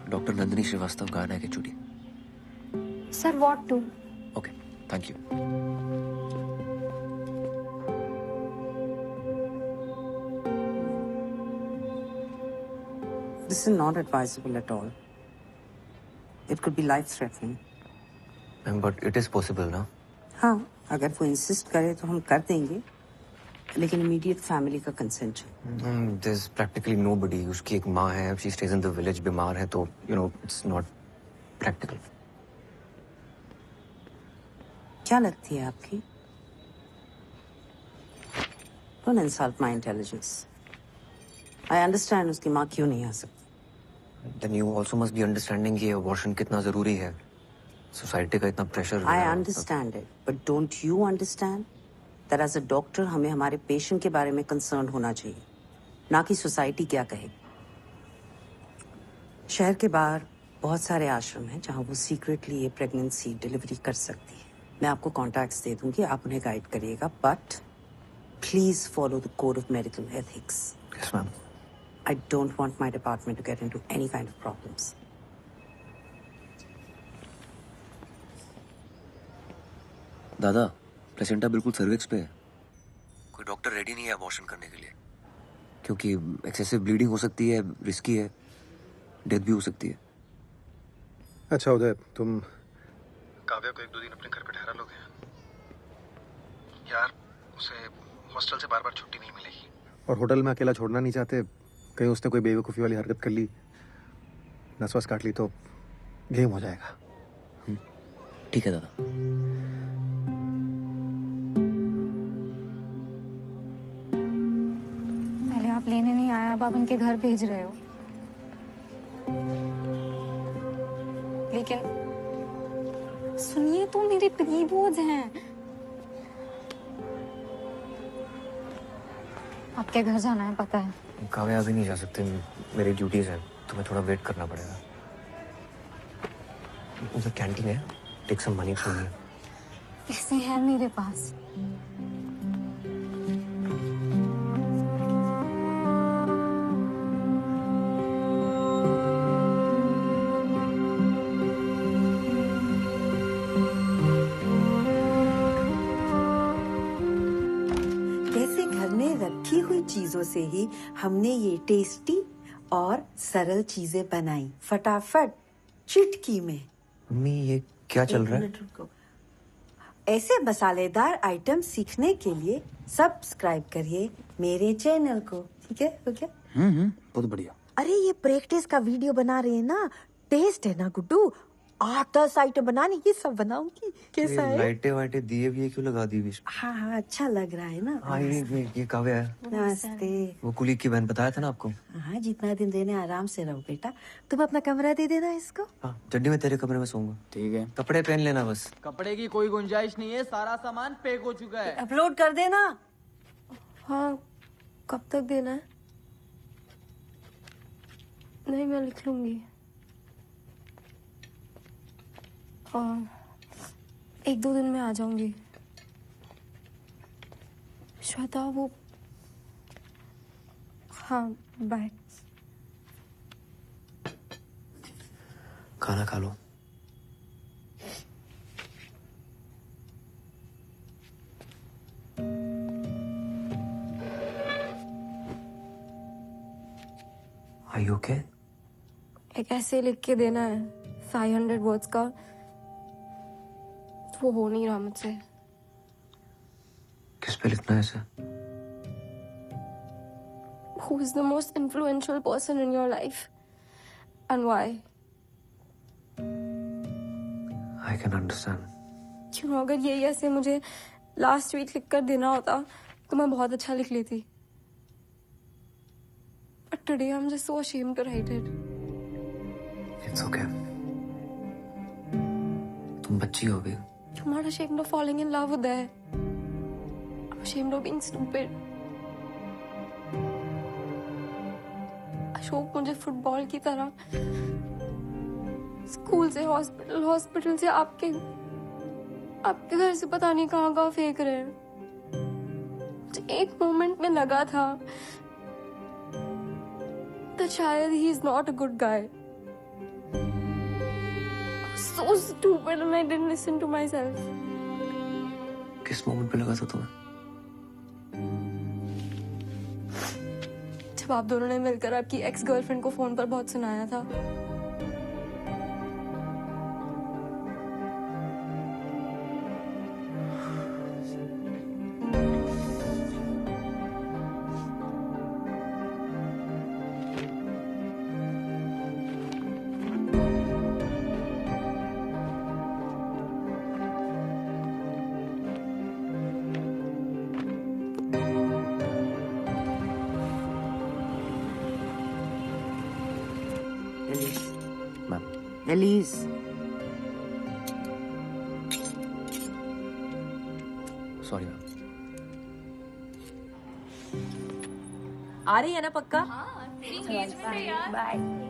डॉक्टर नंदिनी श्रीवास्तव गाना है कि चुड़ी? Sir what to? Okay, thank you. This is not advisable at all. It could be life-threatening. But it is possible ना? हाँ, अगर वो इंसिस्ट करे तो हम कर देंगे, लेकिन इमीडिएट फैमिली का कंसेंट चाहिए। There is practically nobody. उसकी एक माँ है, she stays in the village, बीमार है, तो you know it's not practical. क्या लगती है आपकी? Don't insult my intelligence. I understand उसकी माँ क्यों नहीं आ सकती। Then you also must be understanding कि abortion कितना जरूरी है, सोसाइटी का इतना pressure. I understand it, but don't you understand that as a doctor हमें हमारे पेशेंट के बारे में कंसर्न होना चाहिए, ना कि सोसाइटी क्या कहेगी। शहर के बाहर बहुत सारे आश्रम हैं जहां वो सीक्रेटली ये प्रेगनेंसी डिलीवरी कर सकती है। मैं आपको कॉन्टैक्ट्स दे दूंगी, आप उन्हें गाइड करिएगा, but please follow the code of medical ethics. Yes ma'am. I don't want my department to get into any kind of problems. दादा, प्लेसेंटा बिल्कुल सर्विक्स पे है, कोई डॉक्टर रेडी नहीं है अबॉर्शन करने के लिए, क्योंकि एक्सेसिव ब्लीडिंग हो सकती है, रिस्की है, डेथ भी हो सकती है। अच्छा उदय, तुम काव्या को 1-2 दिन अपने घर पे ठहरा लोगे? यार उसे हॉस्टल से बार-बार छुट्टी नहीं मिलेगी, और होटल में अकेला छोड़ना नहीं चाहते। कहीं उसने कोई बेवकूफ़ी वाली हरकत कर ली, नस वस काट ली तो गेम हो जाएगा। ठीक है दादा। पहले आप लेने नहीं आए, अब आप उनके घर भेज रहे हो। लेकिन सुनिए तो, मेरे प्रीबोर्ड हैं। आपके घर जाना है पता है। काव्या अभी नहीं जा सकते, मेरी ड्यूटीज हैं, तुम्हें थोड़ा वेट करना पड़ेगा। उधर कैंटीन है, take some money from me. पैसे हैं मेरे पास। कैसे घर में रखी हुई चीजों से ही हमने ये टेस्टी और सरल चीजें बनाई फटाफट चुटकी में। मम्मी ये क्या चल एक रहा है? मिनट रुको। ऐसे मसालेदार आइटम सीखने के लिए सब्सक्राइब करिए मेरे चैनल को, ठीक है? हो गया? बहुत बढ़िया। अरे ये प्रैक्टिस का वीडियो बना रहे हैं ना, टेस्ट है ना गुड्डू, 8-10 आइटम बनाने, ये सब बनाऊंगी। कैसा है? लाइटें वाइटें दिए भी क्यों लगा दी बीच में? हाँ हाँ अच्छा लग रहा है ना। हाँ ये काव्या है। नमस्ते। वो कुलीग की बहन बताया था ना आपको। हाँ जितना दिन रहने आराम से रहो बेटा। तुम अपना कमरा दे देना इसको। हाँ चड्डी में तेरे कमरे में सोऊंगा। ठीक है। कपड़े पहन लेना बस। कपड़े की कोई गुंजाइश नहीं है, सारा सामान पैक हो चुका है। अपलोड कर देना। हाँ कब तक देना है? नहीं मैं लिख लूंगी। और 1-2 दिन में आ जाऊंगी। श्वेता वो, हाँ बाय। खाना खा लो। Are you okay? एक ऐसे लिख के देना है 500 वर्ड्स का, वो हो नहीं रहा मुझसे। किस पे लिखना है इसे? Who is the most influential person in your life and why? I can understand. क्यों, अगर यही ऐसे मुझे लास्ट वीक लिख कर देना होता तो मैं बहुत अच्छा लिख लेती। But today I'm just so ashamed to write it. It's okay. तुम बच्ची हो भी। I'm not ashamed of falling in love with her. I'm ashamed of being stupid. Ashok मुझे फुटबॉल की तरह स्कूल से हॉस्पिटल, हॉस्पिटल से आपके घर से पता नहीं कहाँ फेंक रहे हैं। मुझे एक मोमेंट में लगा था that शायद he is not a good guy. I was so stupid and I didn't listen to myself. किस मोमेंट पे लगा था तुम्हें? जब आप दोनों ने मिलकर आपकी एक्स गर्लफ्रेंड को फोन पर बहुत सुनाया था। Alice, sorry ma'am. आ रही है ना पक्का? बाय।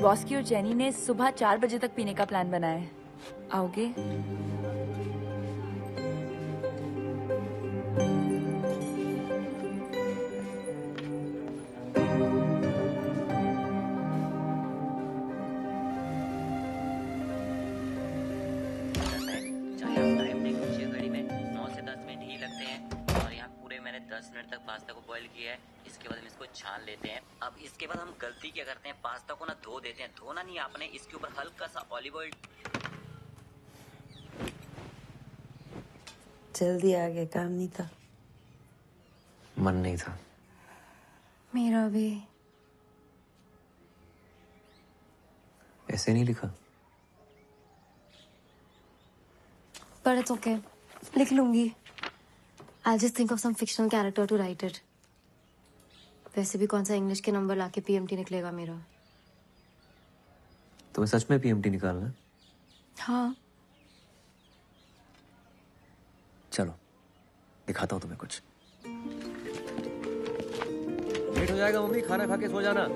बॉस की और जेनी ने सुबह 4 बजे तक पीने का प्लान बनाया है। आओगे? घड़ी में 9 से 10 मिनट ही लगते हैं और यहाँ पूरे मैंने 10 मिनट तक पास्ता को बॉईल किया है। इसके बाद हम इसको छान लेते हैं। अब इसके बाद हम गलती क्या करते हैं, पास्ता को ना धो देते हैं। धोना नहीं आपने, इसके ऊपर हल्का सा ऑलिव ऑयल। जल्दी आ गया, काम नहीं था। मन नहीं था। मेरा भी। ऐसे नहीं लिखा। But it's okay. लिख लूंगी। I'll just think of some fictional character to write it. वैसे भी कौन सा इंग्लिश के नंबर लाके PMT निकलेगा मेरा। तुम्हें सच में PMT निकालना है? हाँ। चलो दिखाता हूँ तुम्हें कुछ। लेट हो जाएगा मम्मी, खाना खा के सो जाना।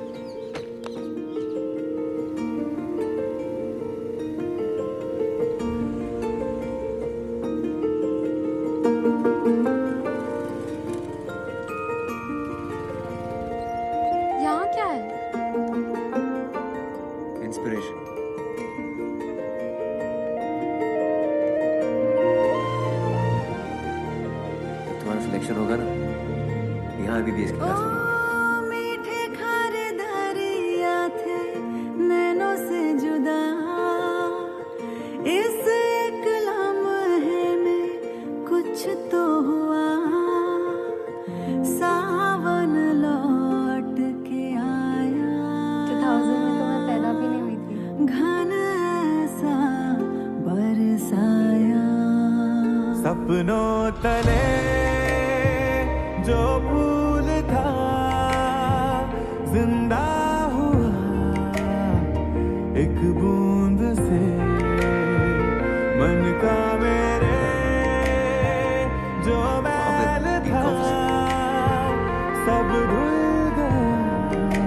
क्या है? इंस्पिरेशन। जब तुम्हारा सिलेक्शन होगा ना, यहाँ MBBS की क्लास में। मीठे खारे दरिया थे नैनों से जुदा, इस एक लम्हे में कुछ तो हुआ, सावन लौट के आया। 2000 में तो मैं पैदा भी नहीं हुई थी। घन ऐसा बरसाया, सपनों तले जो फूल था जिंदा हुआ एक बूंद से, मन का मेरे जो मैल था सब धुल गया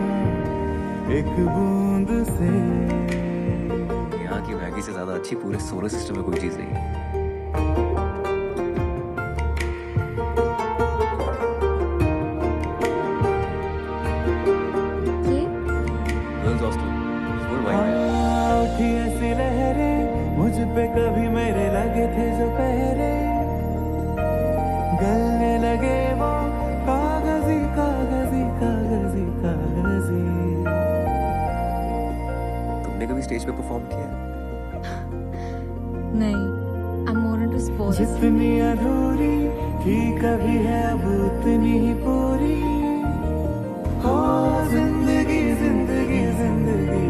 एक बूंद से। यहाँ की मैगी से ज्यादा अच्छी पूरे सोलर सिस्टम में कोई चीज नहीं है। उठी ऐसी लहरें मुझ पे कभी मेरे लगे थे जो पहरे, गलने लगे वो कागजी कागजी कागजी कागजी। तुमने कभी स्टेज पे परफॉर्म किया है? नहीं, I'm more into sports. जितनी अधूरी थी कभी है अब उतनी ही पूरी, हो जिंदगी जिंदगी जिंदगी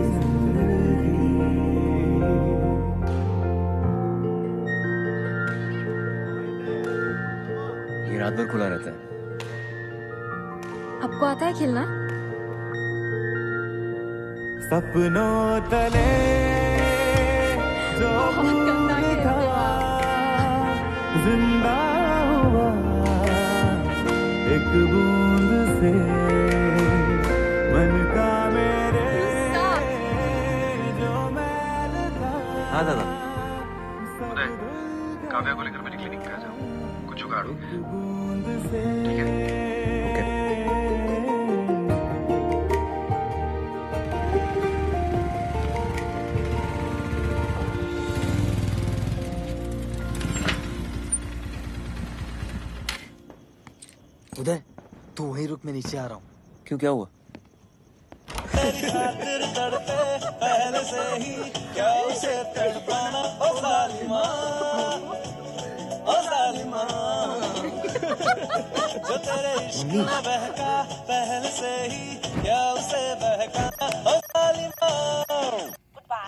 ये रात भर खुला रहता है। आपको आता है खेलना? सपनों तले जो फूल था जिंदा हुआ एक बूंद से, मन का मेरे जो मैल था। हाँ दादा। उदय, काव्या को लेकर मेरी क्लिनिक पे आ जाओ, कुछ जुगाड़ हो गया। ठीक है? ओके। उदय, तू वहीं रुक, मैं नीचे आ रहा हूँ। क्यों, क्या हुआ? खातिर तड़पे पहले से ही क्या उसे तड़पाना, ओ जालिमा ओ जालिमा। जो तेरे इश्क में बहका पहले से ही क्या उसे बहकाना, ओ जालिमा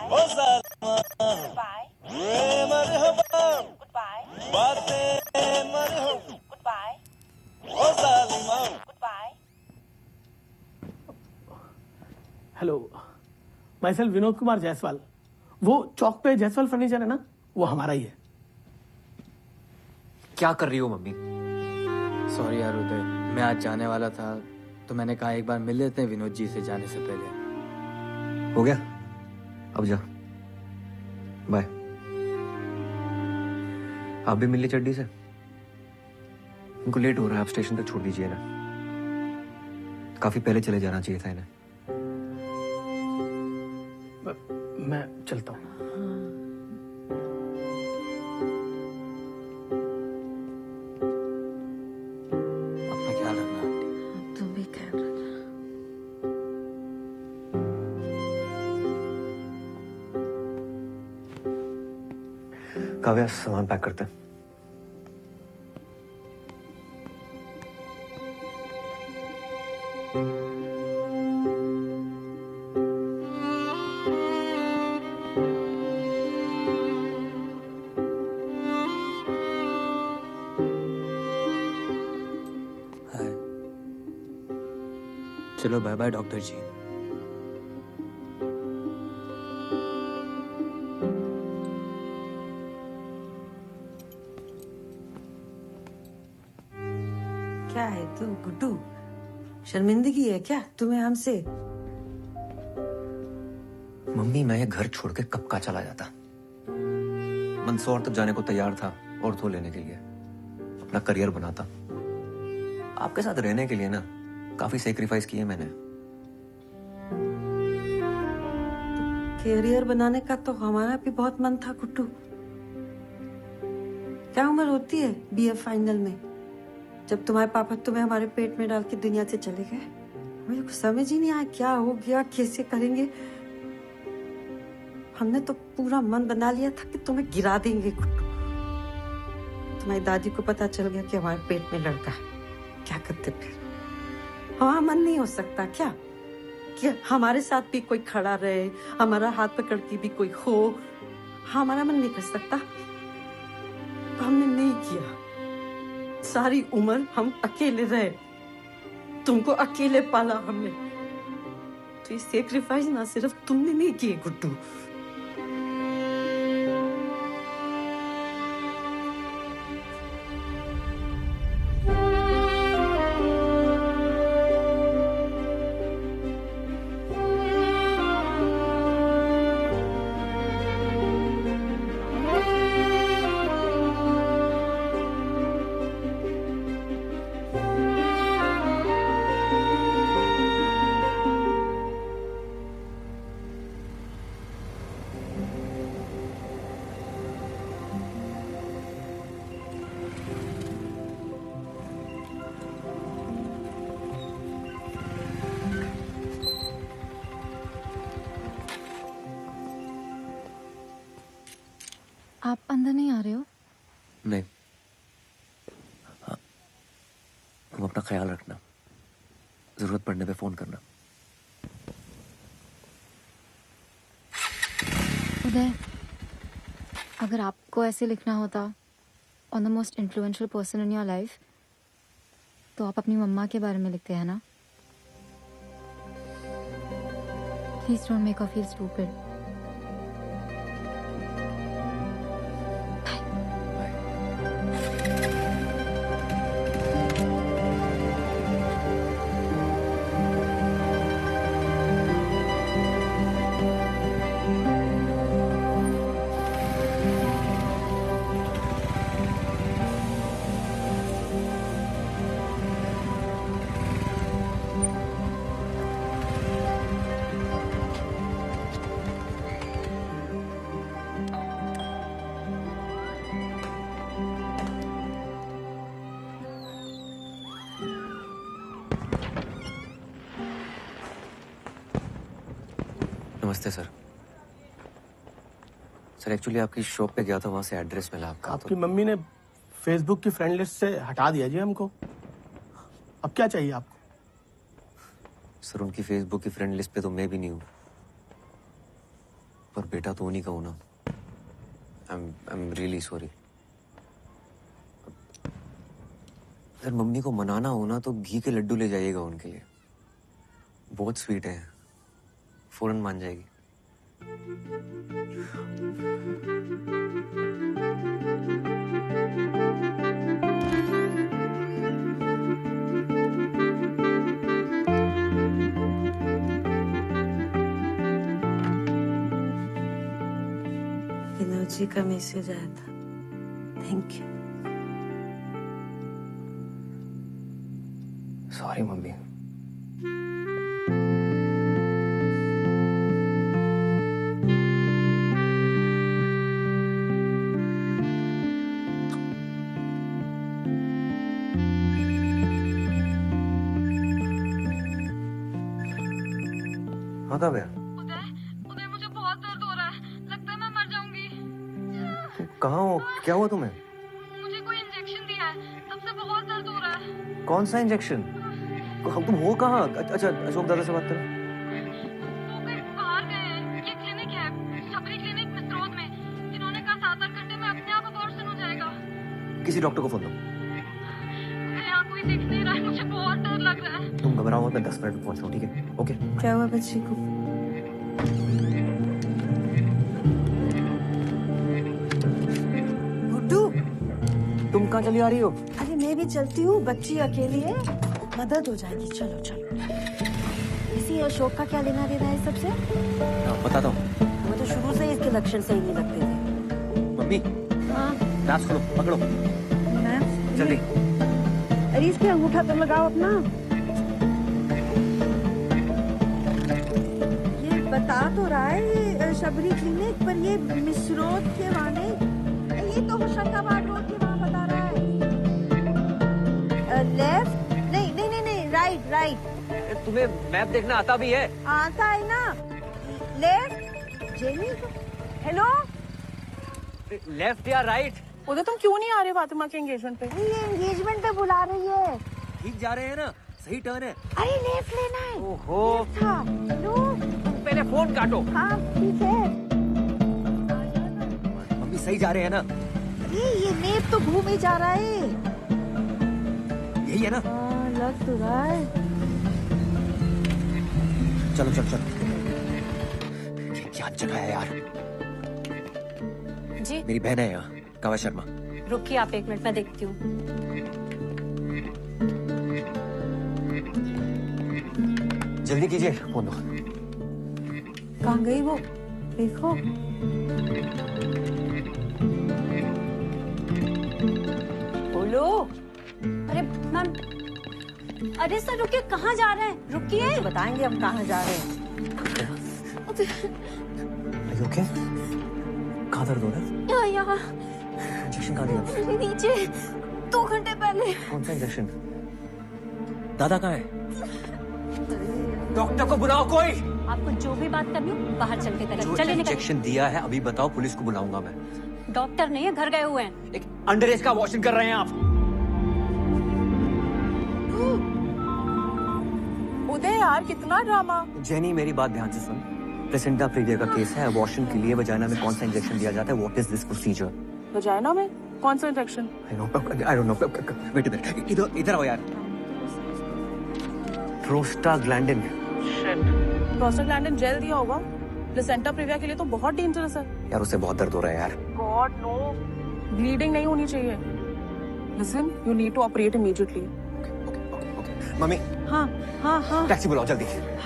ओ जालिमा। मरहबा बातें मरहबा ओ जालिमा। Hello, myself Vinod Kumar Jaiswal. वो चौक पे जायसवाल फर्नीचर है ना, वो हमारा ही है। क्या कर रही हो मम्मी? सॉरी यार उदय, मैं आज जाने वाला था तो मैंने कहा एक बार मिल लेते हैं विनोद जी से जाने से पहले। हो गया, अब जा, बाय। आप भी मिल ली चड्डी से? उनको लेट हो रहा है, आप स्टेशन तक छोड़ दीजिएगा। काफी पहले चले जाना चाहिए था इन्हें। मैं चलता हूँ। अपना ख्याल रखना आंटी। तुम भी ख्याल रखना। काव्या, सामान पैक करते हैं। चलो बाय बाय डॉक्टर जी। क्या है तू गुड्डू, शर्मिंदगी है क्या तुम्हें हमसे? मम्मी, मैं ये घर छोड़ के कब का चला जाता। मंदसौर तक जाने को तैयार था ऑर्थो लेने के लिए, अपना करियर बनाता। आपके साथ रहने के लिए ना काफी सेक्रीफाइस किए मैंने। कैरियर बनाने का तो हमारा भी बहुत मन था गुड्डू। क्या उम्र होती है बीए फाइनल में जब तुम्हारे पापा तुम्हें हमारे पेट में डाल के दुनिया से चले गए? मुझे कुछ समझ ही नहीं आया क्या हो गया, कैसे करेंगे। हमने तो पूरा मन बना लिया था कि तुम्हें गिरा देंगे गुड्डू। तुम्हारी दादी को पता चल गया कि हमारे पेट में लड़का है, क्या करते फिर? हमारा मन नहीं हो सकता क्या कि हमारे साथ भी कोई खड़ा रहे, हमारा हाथ पकड़ के भी कोई हो? हमारा मन नहीं कर सकता तो हमने नहीं किया। सारी उम्र हम अकेले रहे, तुमको अकेले पाला हमने, तो ये सेक्रीफाइस ना सिर्फ तुमने नहीं किए गुड्डू। आप अंदर नहीं आ रहे हो? नहीं। हाँ, तुम अपना ख्याल रखना, जरूरत पड़ने पे फोन करना। उदय, अगर आपको ऐसे लिखना होता on the most influential person in your life, तो आप अपनी मम्मा के बारे में लिखते हैं ना? Please don't make her feel stupid. नमस्ते सर। सर एक्चुअली आपकी शॉप पे गया था, वहां से एड्रेस मिला आपका। आपकी मम्मी ने फेसबुक की फ्रेंड लिस्ट से हटा दिया जी हमको। अब क्या चाहिए आपको? सर उनकी फेसबुक की फ्रेंड लिस्ट पे तो मैं भी नहीं हूँ, पर बेटा तो उन्हीं का हूं ना। I am really sorry. Sir mummy को मनाना हो ना तो घी के लड्डू ले जाइएगा उनके लिए, बहुत स्वीट है, फौरन मान जाएगी। एनर्जी का मैसेज आया था, थैंक यू। Sorry mummy. हाँ कब है? उदय मुझे बहुत दर्द हो रहा है, लगता है मैं मर जाऊंगी। कहाँ हो? क्या हुआ तुम्हें? मुझे कोई इंजेक्शन दिया है, तब से बहुत दर्द हो रहा है। कौन सा इंजेक्शन? तुम हो कहाँ? अच्छा अशोक दादा से बात करो। वो कहीं बाहर गए हैं, ये क्लिनिक है, छपरी क्लिनिक मिस्त्रोद में। इन्होंने कहा 7-8 घंटे में अपने आप अबॉर्शन हो जाएगा। किसी डॉक्टर को फोन दो। यहाँ कोई दिख नहीं रहा है, मुझे बहुत डर लग रहा है। तुम घबराओ मत, मैं 10 मिनट में पहुंच रहा हूँ, ठीक है? ओके। क्या हुआ बच्ची को? गुड्डू, तुम कहाँ चली आ रही हो? अरे मैं भी चलती हूँ, बच्ची अकेली है, मदद हो जाएगी। चलो चलो। इसी अशोक का क्या लेना देना है सबसे? बताता हूँ। मुझे शुरू से इसके लक्षण सही नहीं लगते थे। मम्मी, हाँ ग्लास खोलो, पकड़ो मैम, जल्दी। अरे इस पे अंगूठा तो लगाओ अपना। ये बता तो रहा है शबरी क्लिनिक पर ये मिसरोद के वाले, ये तो होशंगाबाद रोड के वहाँ बता रहा है। लेफ्ट नहीं नहीं नहीं नहीं, राइट राइट। तुम्हें मैप देखना आता भी है? आता है ना। लेफ्ट जेनी, हेलो लेफ्ट या राइट? उधर तुम क्यों नहीं आ रहे फातिमा के एंगेजमेंट पे? ये एंगेजमेंट पे बुला रही है। ठीक जा रहे हैं ना? सही टर्न है। अरे लेफ्ट लेना है। ओहो, था लो, पहले फोन काटो। हाँ ठीक है। अभी सही जा रहे हैं ना? ये नेप तो घूम ही जा रहा है। यही है ना? लग तो रहा है। चलो चलो चलो। क्या जगह है यार। जी मेरी बहन है यहाँ, काव्या शर्मा। रुकिए आप 1 मिनट, मैं देखती हूँ। जल्दी कीजिए, फोन दो। कहाँ गई वो? देखो। बोलो। अरे मैम, अरे सर रुकिए, कहाँ जा रहे हैं? रुकिए। तो बताएंगे हम कहाँ जा रहे हैं। ओके? कहाँ दर्द हो रहा है? यहाँ इंजेक्शन कहाँ दिया? नीचे 2 घंटे पहले। कौन सा इंजेक्शन? दादा कहाँ है? डॉक्टर को बुलाओ कोई। आपको जो भी बात करनी हो बाहर चल के करें। चलिए निकल। इंजेक्शन दिया है, अभी बताओ, पुलिस को बुलाऊंगा मैं। डॉक्टर नहीं है, घर गए हुए हैं। एक अंडर एज का वॉशिंग कर रहे हैं आप। उदय यार, कितना ड्रामा। जेनी मेरी बात ध्यान से सुन। प्लेसेंटा प्रीविया का केस है। अबॉर्शन के लिए वजाइना में कौन सा इंजेक्शन दिया जाता है? What is this procedure? Vagina में कौन सा injection? I don't know. Wait इधर इधर आओ यार। प्रोस्टाग्लैंडिन। प्रोस्टाग्लैंडिन जेल दिया होगा। प्लेसेंटा प्रीविया के लिए तो बहुत डेंजरस है यार, उसे बहुत दर्द हो रहा है यार। गॉड नो, ब्लीडिंग नहीं होनी चाहिए। Listen, you need to operate immediately. Mummy. हाँ हाँ हाँ। टैक्सी बुलाओ जल्दी।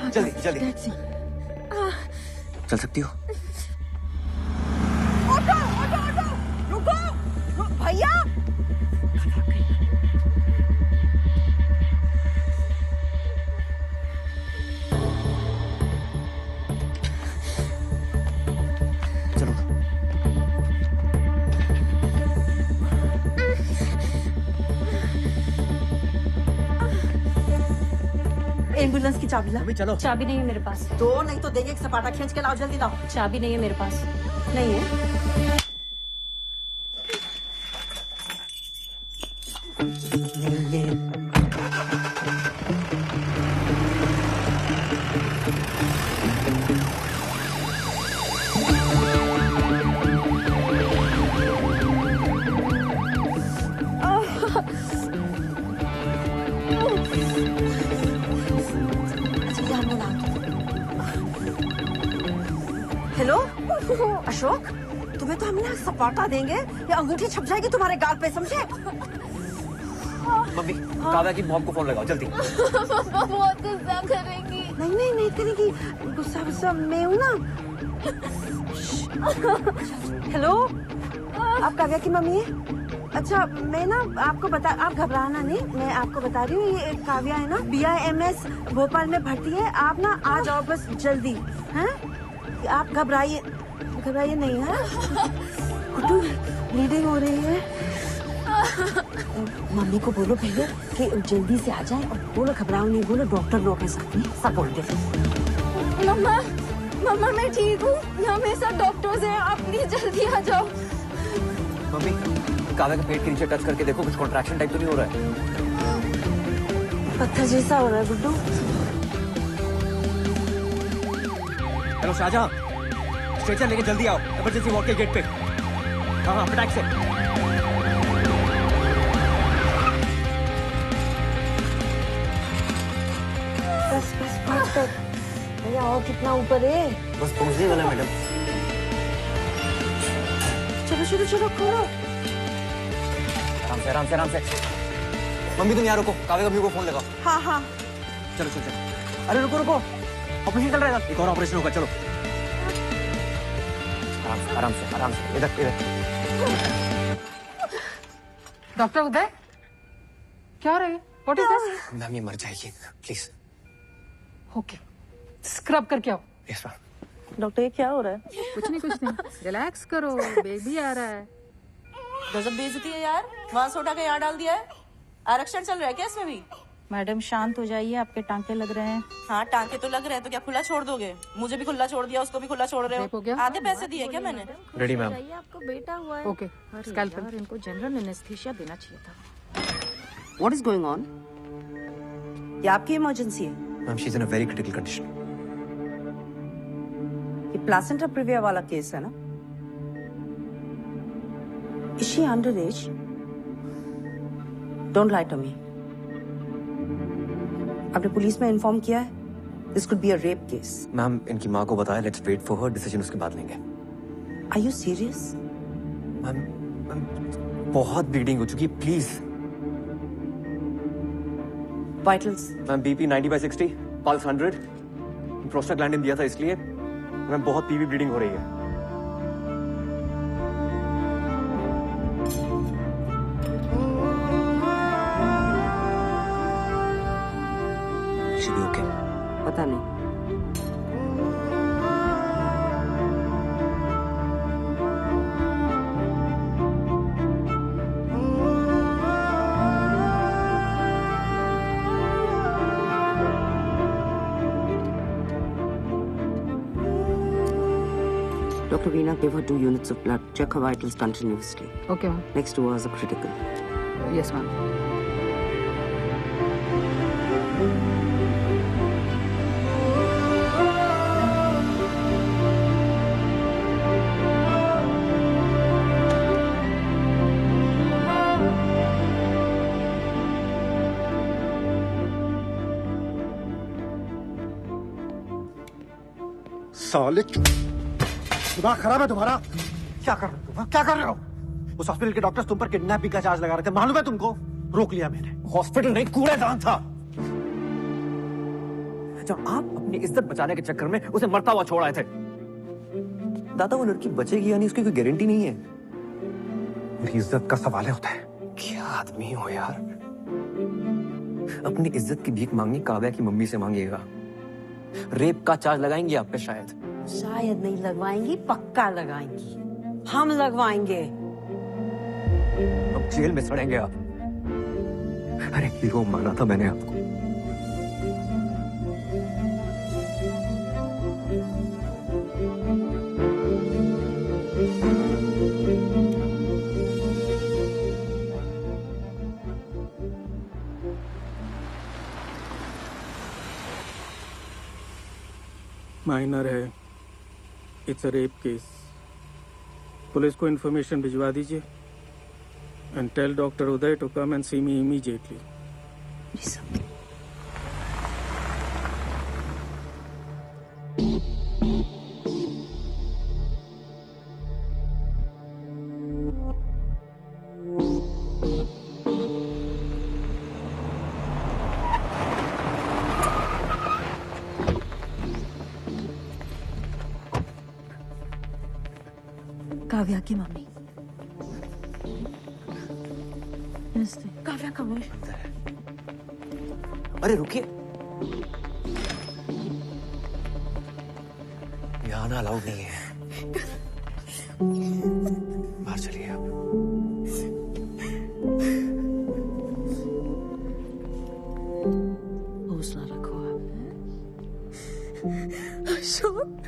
जल्दी जल्दी। टैक्सी। चल सकती हो? ऑटो ऑटो ऑटो, रुको भैया। चलो। एम्बुलेंस की चाबी ला। अभी चलो। चाबी नहीं है मेरे पास। दो नहीं तो देंगे, एक सपाटा खींच के लाओ, जल्दी लाओ। चाबी नहीं है मेरे पास। नहीं है। हेलो अशोक, तुम्हें तो हम ना सपाटा देंगे, ये अंगूठी छप जाएगी तुम्हारे गाल पे, समझे? मम्मी, काव्या की मॉम को फोन लगाओ जल्दी। बहुत गुस्सा करेंगी। नहीं नहीं नहीं करेगी, गुस्सा गुस्सा मैं हूँ ना। हेलो, आप काव्या की मम्मी है? अच्छा, मैं ना आपको आप घबराना नहीं, मैं आपको बता रही हूँ, ये काव्या है ना, BIMS भोपाल में भर्ती है। आप ना आ जाओ बस जल्दी, हैं? आप घबराइए नहीं है। गुड्डू, ब्लीडिंग हो रही है। मम्मी को बोलो भैया कि जल्दी से आ जाए, और बोलो घबराओ नहीं, बोलो डॉक्टर लोग के साथ में सब बोल दे। मम्मा मम्मा मैं ठीक हूँ, यहाँ मेरे साथ डॉक्टर्स हैं, आप प्लीज जल्दी आ जाओ। मम्मी, काव्या के पेट के नीचे टच करके देखो, कुछ कॉन्ट्रैक्शन टाइप तो नहीं हो रहा है? पत्थर जैसा हो रहा है गुड्डू। हेलो शाहजहां, स्ट्रेचर लेके जल्दी आओ, इमरजेंसी वार्ड के गेट पे। हाँ फटाक से। बस भैया, और कितना ऊपर है? बस पहुंचने वाला मैडम। चलो खोलो। आराम से। मम्मी तुम यहाँ रुको, काव्या मम्मी को फोन लगाओ। हाँ। चलो। अरे रुको, ऑपरेशन चल रहा है, एक और ऑपरेशन होगा, चलो। आराम से, इधर। डॉक्टर उदय, क्या हो रहा है? What is this? मैम ये मर जाएगी, प्लीज। ओके, स्क्रब करके आओ। Yes ma'am. डॉक्टर ये क्या हो रहा है? कुछ नहीं रिलैक्स करो, बेबी आ रहा है। गजब बेइज्जती है यार, वहां से उठा के यहाँ डाल दिया है। आरक्षण चल रहा है क्या इसमें भी? मैडम शांत हो जाइए, आपके टांके लग रहे हैं। हाँ टांके तो लग रहे हैं, तो क्या खुला छोड़ दोगे? मुझे भी खुला छोड़ दिया, उसको भी खुला छोड़ रहे हो। आधे पैसे दिए क्या मैंने? Ready ma'am. आपको बेटा हुआ है। Okay, scalpel. इनको जनरल एनेस्थीसिया देना चाहिए था। What is going on? ये आपकी इमरजेंसी है? Ma'am she is in a very critical condition. ये प्लासेंटा प्रिविया वाला केस है ना? Is she underage? Don't lie to me. आपने पुलिस में इन्फॉर्म किया है? This could be a rape case. Ma'am इनकी माँ को बताया, let's wait for her decision, उसके बाद लेंगे। Are you serious? मैम बहुत ब्लीडिंग हो चुकी है, please. Vitals? Ma'am BP 90/60, pulse 100, prostaglandin दिया था इसलिए। मैम बहुत पीवी ब्लीडिंग हो रही है। Should be okay. पता नहीं। Dr. Veena, give her 2 units of blood. Check her vitals continuously. Okay, ma'am. Next 2 hours are critical. Yes, ma'am. साले दिमाग खराब है तुम्हारा? क्या कर रहे हो? क्या कर रहे हो? उस हॉस्पिटल के डॉक्टर्स तुम पर किडनैपिंग का चार्ज लगा रहे थे, मालूम है तुमको? रोक लिया मैंने। हॉस्पिटल नहीं, कूड़ेदान था। जब आप अपनी इज्जत बचाने के चक्कर में उसे मरता हुआ छोड़ आए थे। दादा वो लड़की बचेगी या नहीं उसकी कोई गारंटी नहीं है। मेरी इज्जत का सवाल होता है। क्या आदमी हो यार, अपनी इज्जत की भीख मांगनी काव्या की मम्मी से मांगिएगा। रेप का चार्ज लगाएंगी आप पे शायद। शायद नहीं लगवाएंगी, पक्का लगाएंगी। हम लगवाएंगे। अब जेल में सड़ेंगे आप। अरे हीरो माना था मैंने आपको। माइनर है, it's a rape case. Police को इन्फॉर्मेशन भिजवा दीजिए and tell doctor Uday to come and see me immediately. Kavya की मम्मी। काव्या कब है? अरे रुकिए, यहाँ आना अलाउड नहीं है। बाहर चलिए आप। हौसला रखो आप। अशोक,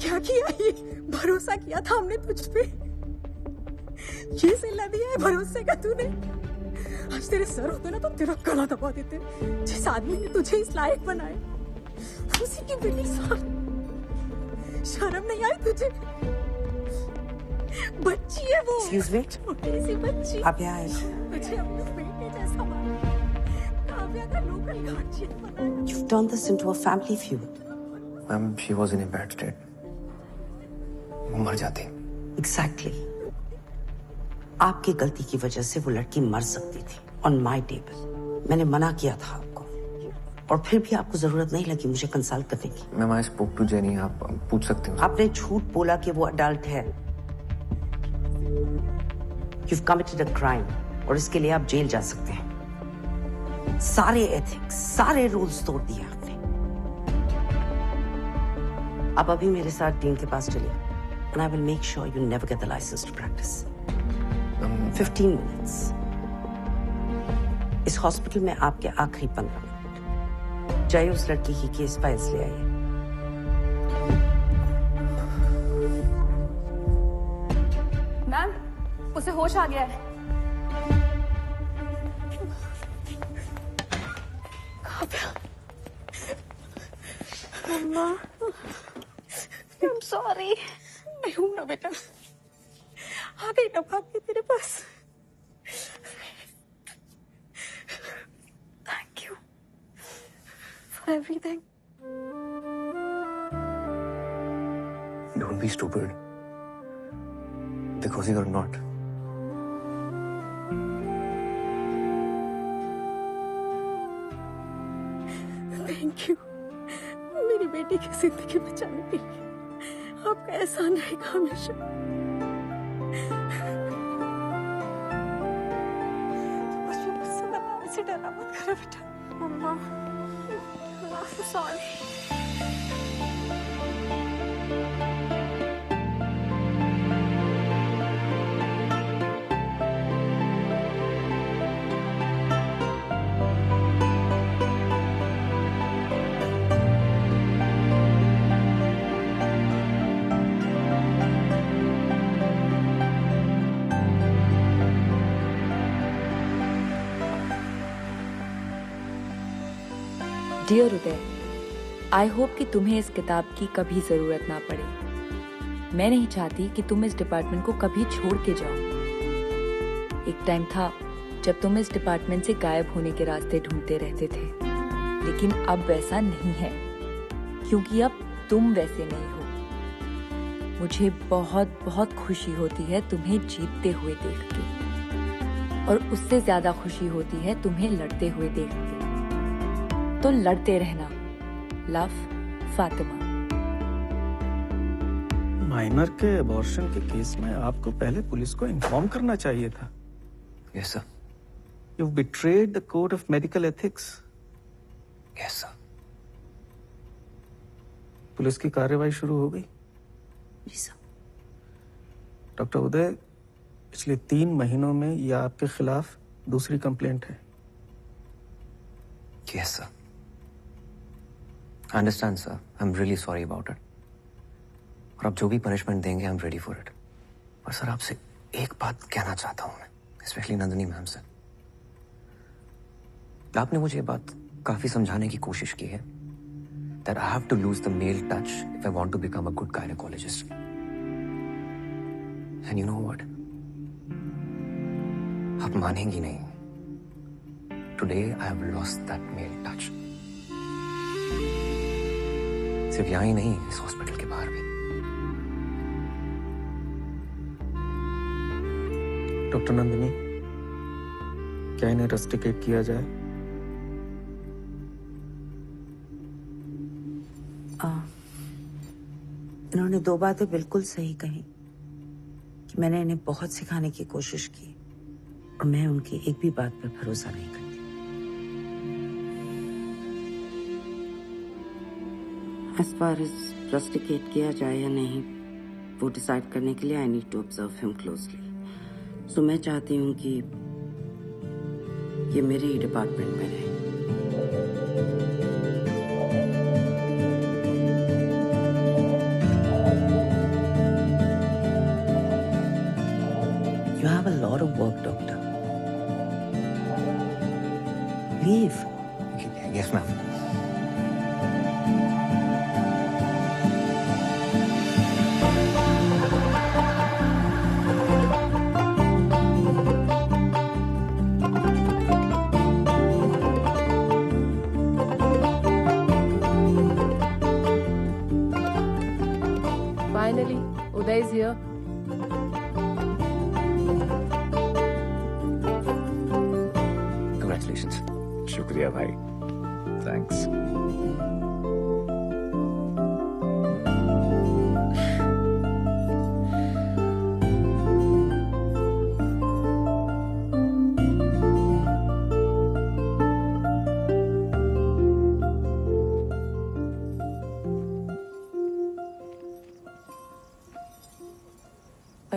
क्या किया ये? भरोसा किया था हमने तुझ पे, ये सिला दिया है भरोसे का तूने। आज तेरे सर होते ना तो तेरा गला दबा देते। जिस आदमी ने तुझे इस लायक बनाया, उसी की बेटी शर्म नहीं आई तुझे? बच्ची है वो, Excuse me? छोटी सी बच्ची। आप यहाँ आए। तुझे अपने बेटे जैसा माना, काव्या का लोकल गार्जियन बनाया। You've turned this into a family feud. Ma'am she was in a bad state, वो मर जाती। Exactly. आपकी गलती की वजह से वो लड़की मर सकती थी। ऑन माई टेबल मैंने मना किया था आपको, और फिर भी आपको जरूरत नहीं लगी मुझे कंसल्ट करने की। Ma'am I spoke to Jenny, आप पूछ सकते हो। आपने झूठ बोला कि वो अडल्ट है। You've committed a crime, और इसके लिए आप जेल जा सकते हैं। सारे एथिक्स, सारे रूल्स तोड़ दिए आपने। आप अभी मेरे साथ डीन के पास चलिए and I will make sure you never get the license to practice. 15 minutes. इस हॉस्पिटल में आपके आखिरी 15 मिनट. जाइए उस लड़की की केस फाइल्स ले आइए. मैम, उसे होश आ गया है. मम्मा, I'm sorry. मैं हूं ना बेटा. आ गई ना भाग के तेरे पास. Thank you for everything. Don't be stupid. Because you're not. Thank you. मेरी बेटी की जिंदगी बचाने के लिए आपका एहसान रहेगा हमेशा. मुझे मुझसे बताने से डरा मत करो बेटा. Mama, I'm sorry. Dear Uday, I hope कि तुम्हें इस किताब की कभी जरूरत ना पड़े. मैं नहीं चाहती कि तुम इस डिपार्टमेंट को कभी छोड़ के जाओ. एक टाइम था जब तुम इस डिपार्टमेंट से गायब होने के रास्ते ढूंढते रहते थे, लेकिन अब वैसा नहीं है, क्योंकि अब तुम वैसे नहीं हो. मुझे बहुत बहुत खुशी होती है तुम्हें जीतते हुए देख के, और उससे ज्यादा खुशी होती है तुम्हें लड़ते हुए देख के. तो लड़ते रहना. लव, फातिमा. माइनर के अबॉर्शन के केस में आपको पहले पुलिस को इन्फॉर्म करना चाहिए था. Yes, sir. You've betrayed the code of medical ethics. Yes, sir. Police की कार्रवाई शुरू हो गई. जी सर. डॉक्टर उदय, पिछले 3 महीनों में यह आपके खिलाफ दूसरी कंप्लेंट है. Yes, sir. I understand, sir. I'm really sorry about it. और आप जो भी पनिशमेंट देंगे, I'm ready for it. पर सर आपसे एक बात कहना चाहता हूं मैं, स्पेशली नंदिनी मैम से. आपने मुझे ये बात काफी समझाने की कोशिश की है that I have to lose the male touch if I want to become a good gynecologist. And you know what? आप मानेंगी नहीं. Today I have lost that male touch. सिर्फ यहां ही नहीं, इस हॉस्पिटल के बाहर भी. डॉक्टर नंदिनी, क्या इन्हें रस्टिकेट किया जाए? इन्होंने 2 बातें बिल्कुल सही कही कि मैंने इन्हें बहुत सिखाने की कोशिश की और मैं उनकी एक भी बात पर भरोसा नहीं करती. As far as रस्टिकेट किया जाए या नहीं, वो डिसाइड करने के लिए I need to observe him closely. So मैं चाहती हूँ कि ये मेरे ही डिपार्टमेंट में रहे. You have a lot of work, doctor. Leave. Yes, ma'am. Finally, Uday is here. Congratulations. शुक्रिया भाई. Thanks.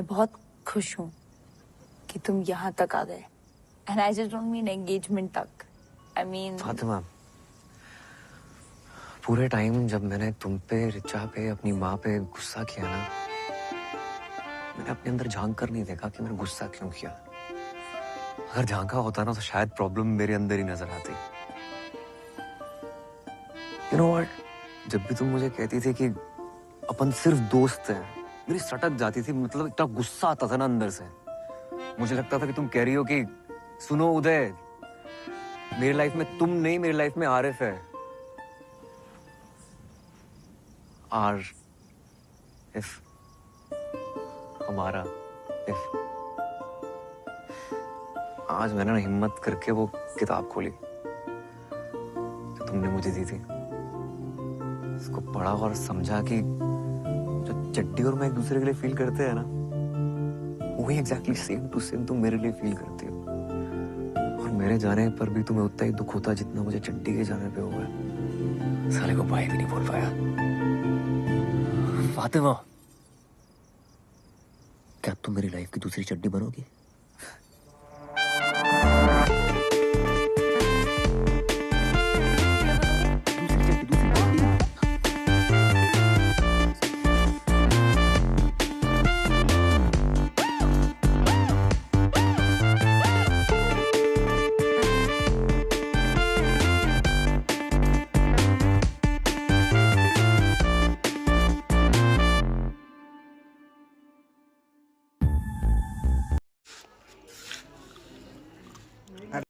मैं बहुत खुश हूँ कि तुम यहाँ तक आ गए। And I just don't mean engagement तक, आई मीन फातिमा, पूरे टाइम जब मैंने तुम पे, रिचा पे, अपनी माँ पे गुस्सा किया ना, मैंने अपने अंदर झांक कर नहीं देखा कि मैंने गुस्सा क्यों किया। अगर झांका होता ना तो शायद प्रॉब्लम मेरे अंदर ही नजर आती। यू नो व्हाट, जब भी तुम मुझे कहती थी कि अपन सिर्फ दोस्त हैं, मेरी सटक जाती थी, मतलब इतना गुस्सा आता था ना अंदर से। मुझे लगता था कि तुम कह रही हो कि सुनो उदय, मेरी लाइफ में तुम नहीं, मेरी लाइफ में आरिफ है। इफ हमारा इफ आज मैंने ना हिम्मत करके वो किताब खोली जो तुमने मुझे दी थी, उसको पढ़ा और समझा कि जो चड्डी और मैं एक दूसरे के लिए फील करते हैं ना, वही एग्जैक्टली सेम टू सेम तुम मेरे लिए फील करती हो। और मेरे जाने पर भी तुम्हें उतना ही दुख होता जितना मुझे चड्डी के जाने पे हुआ है। साले को भाई भी नहीं बोल पाया। फातिमा, क्या तुम मेरी लाइफ की दूसरी चड्डी बनोगी?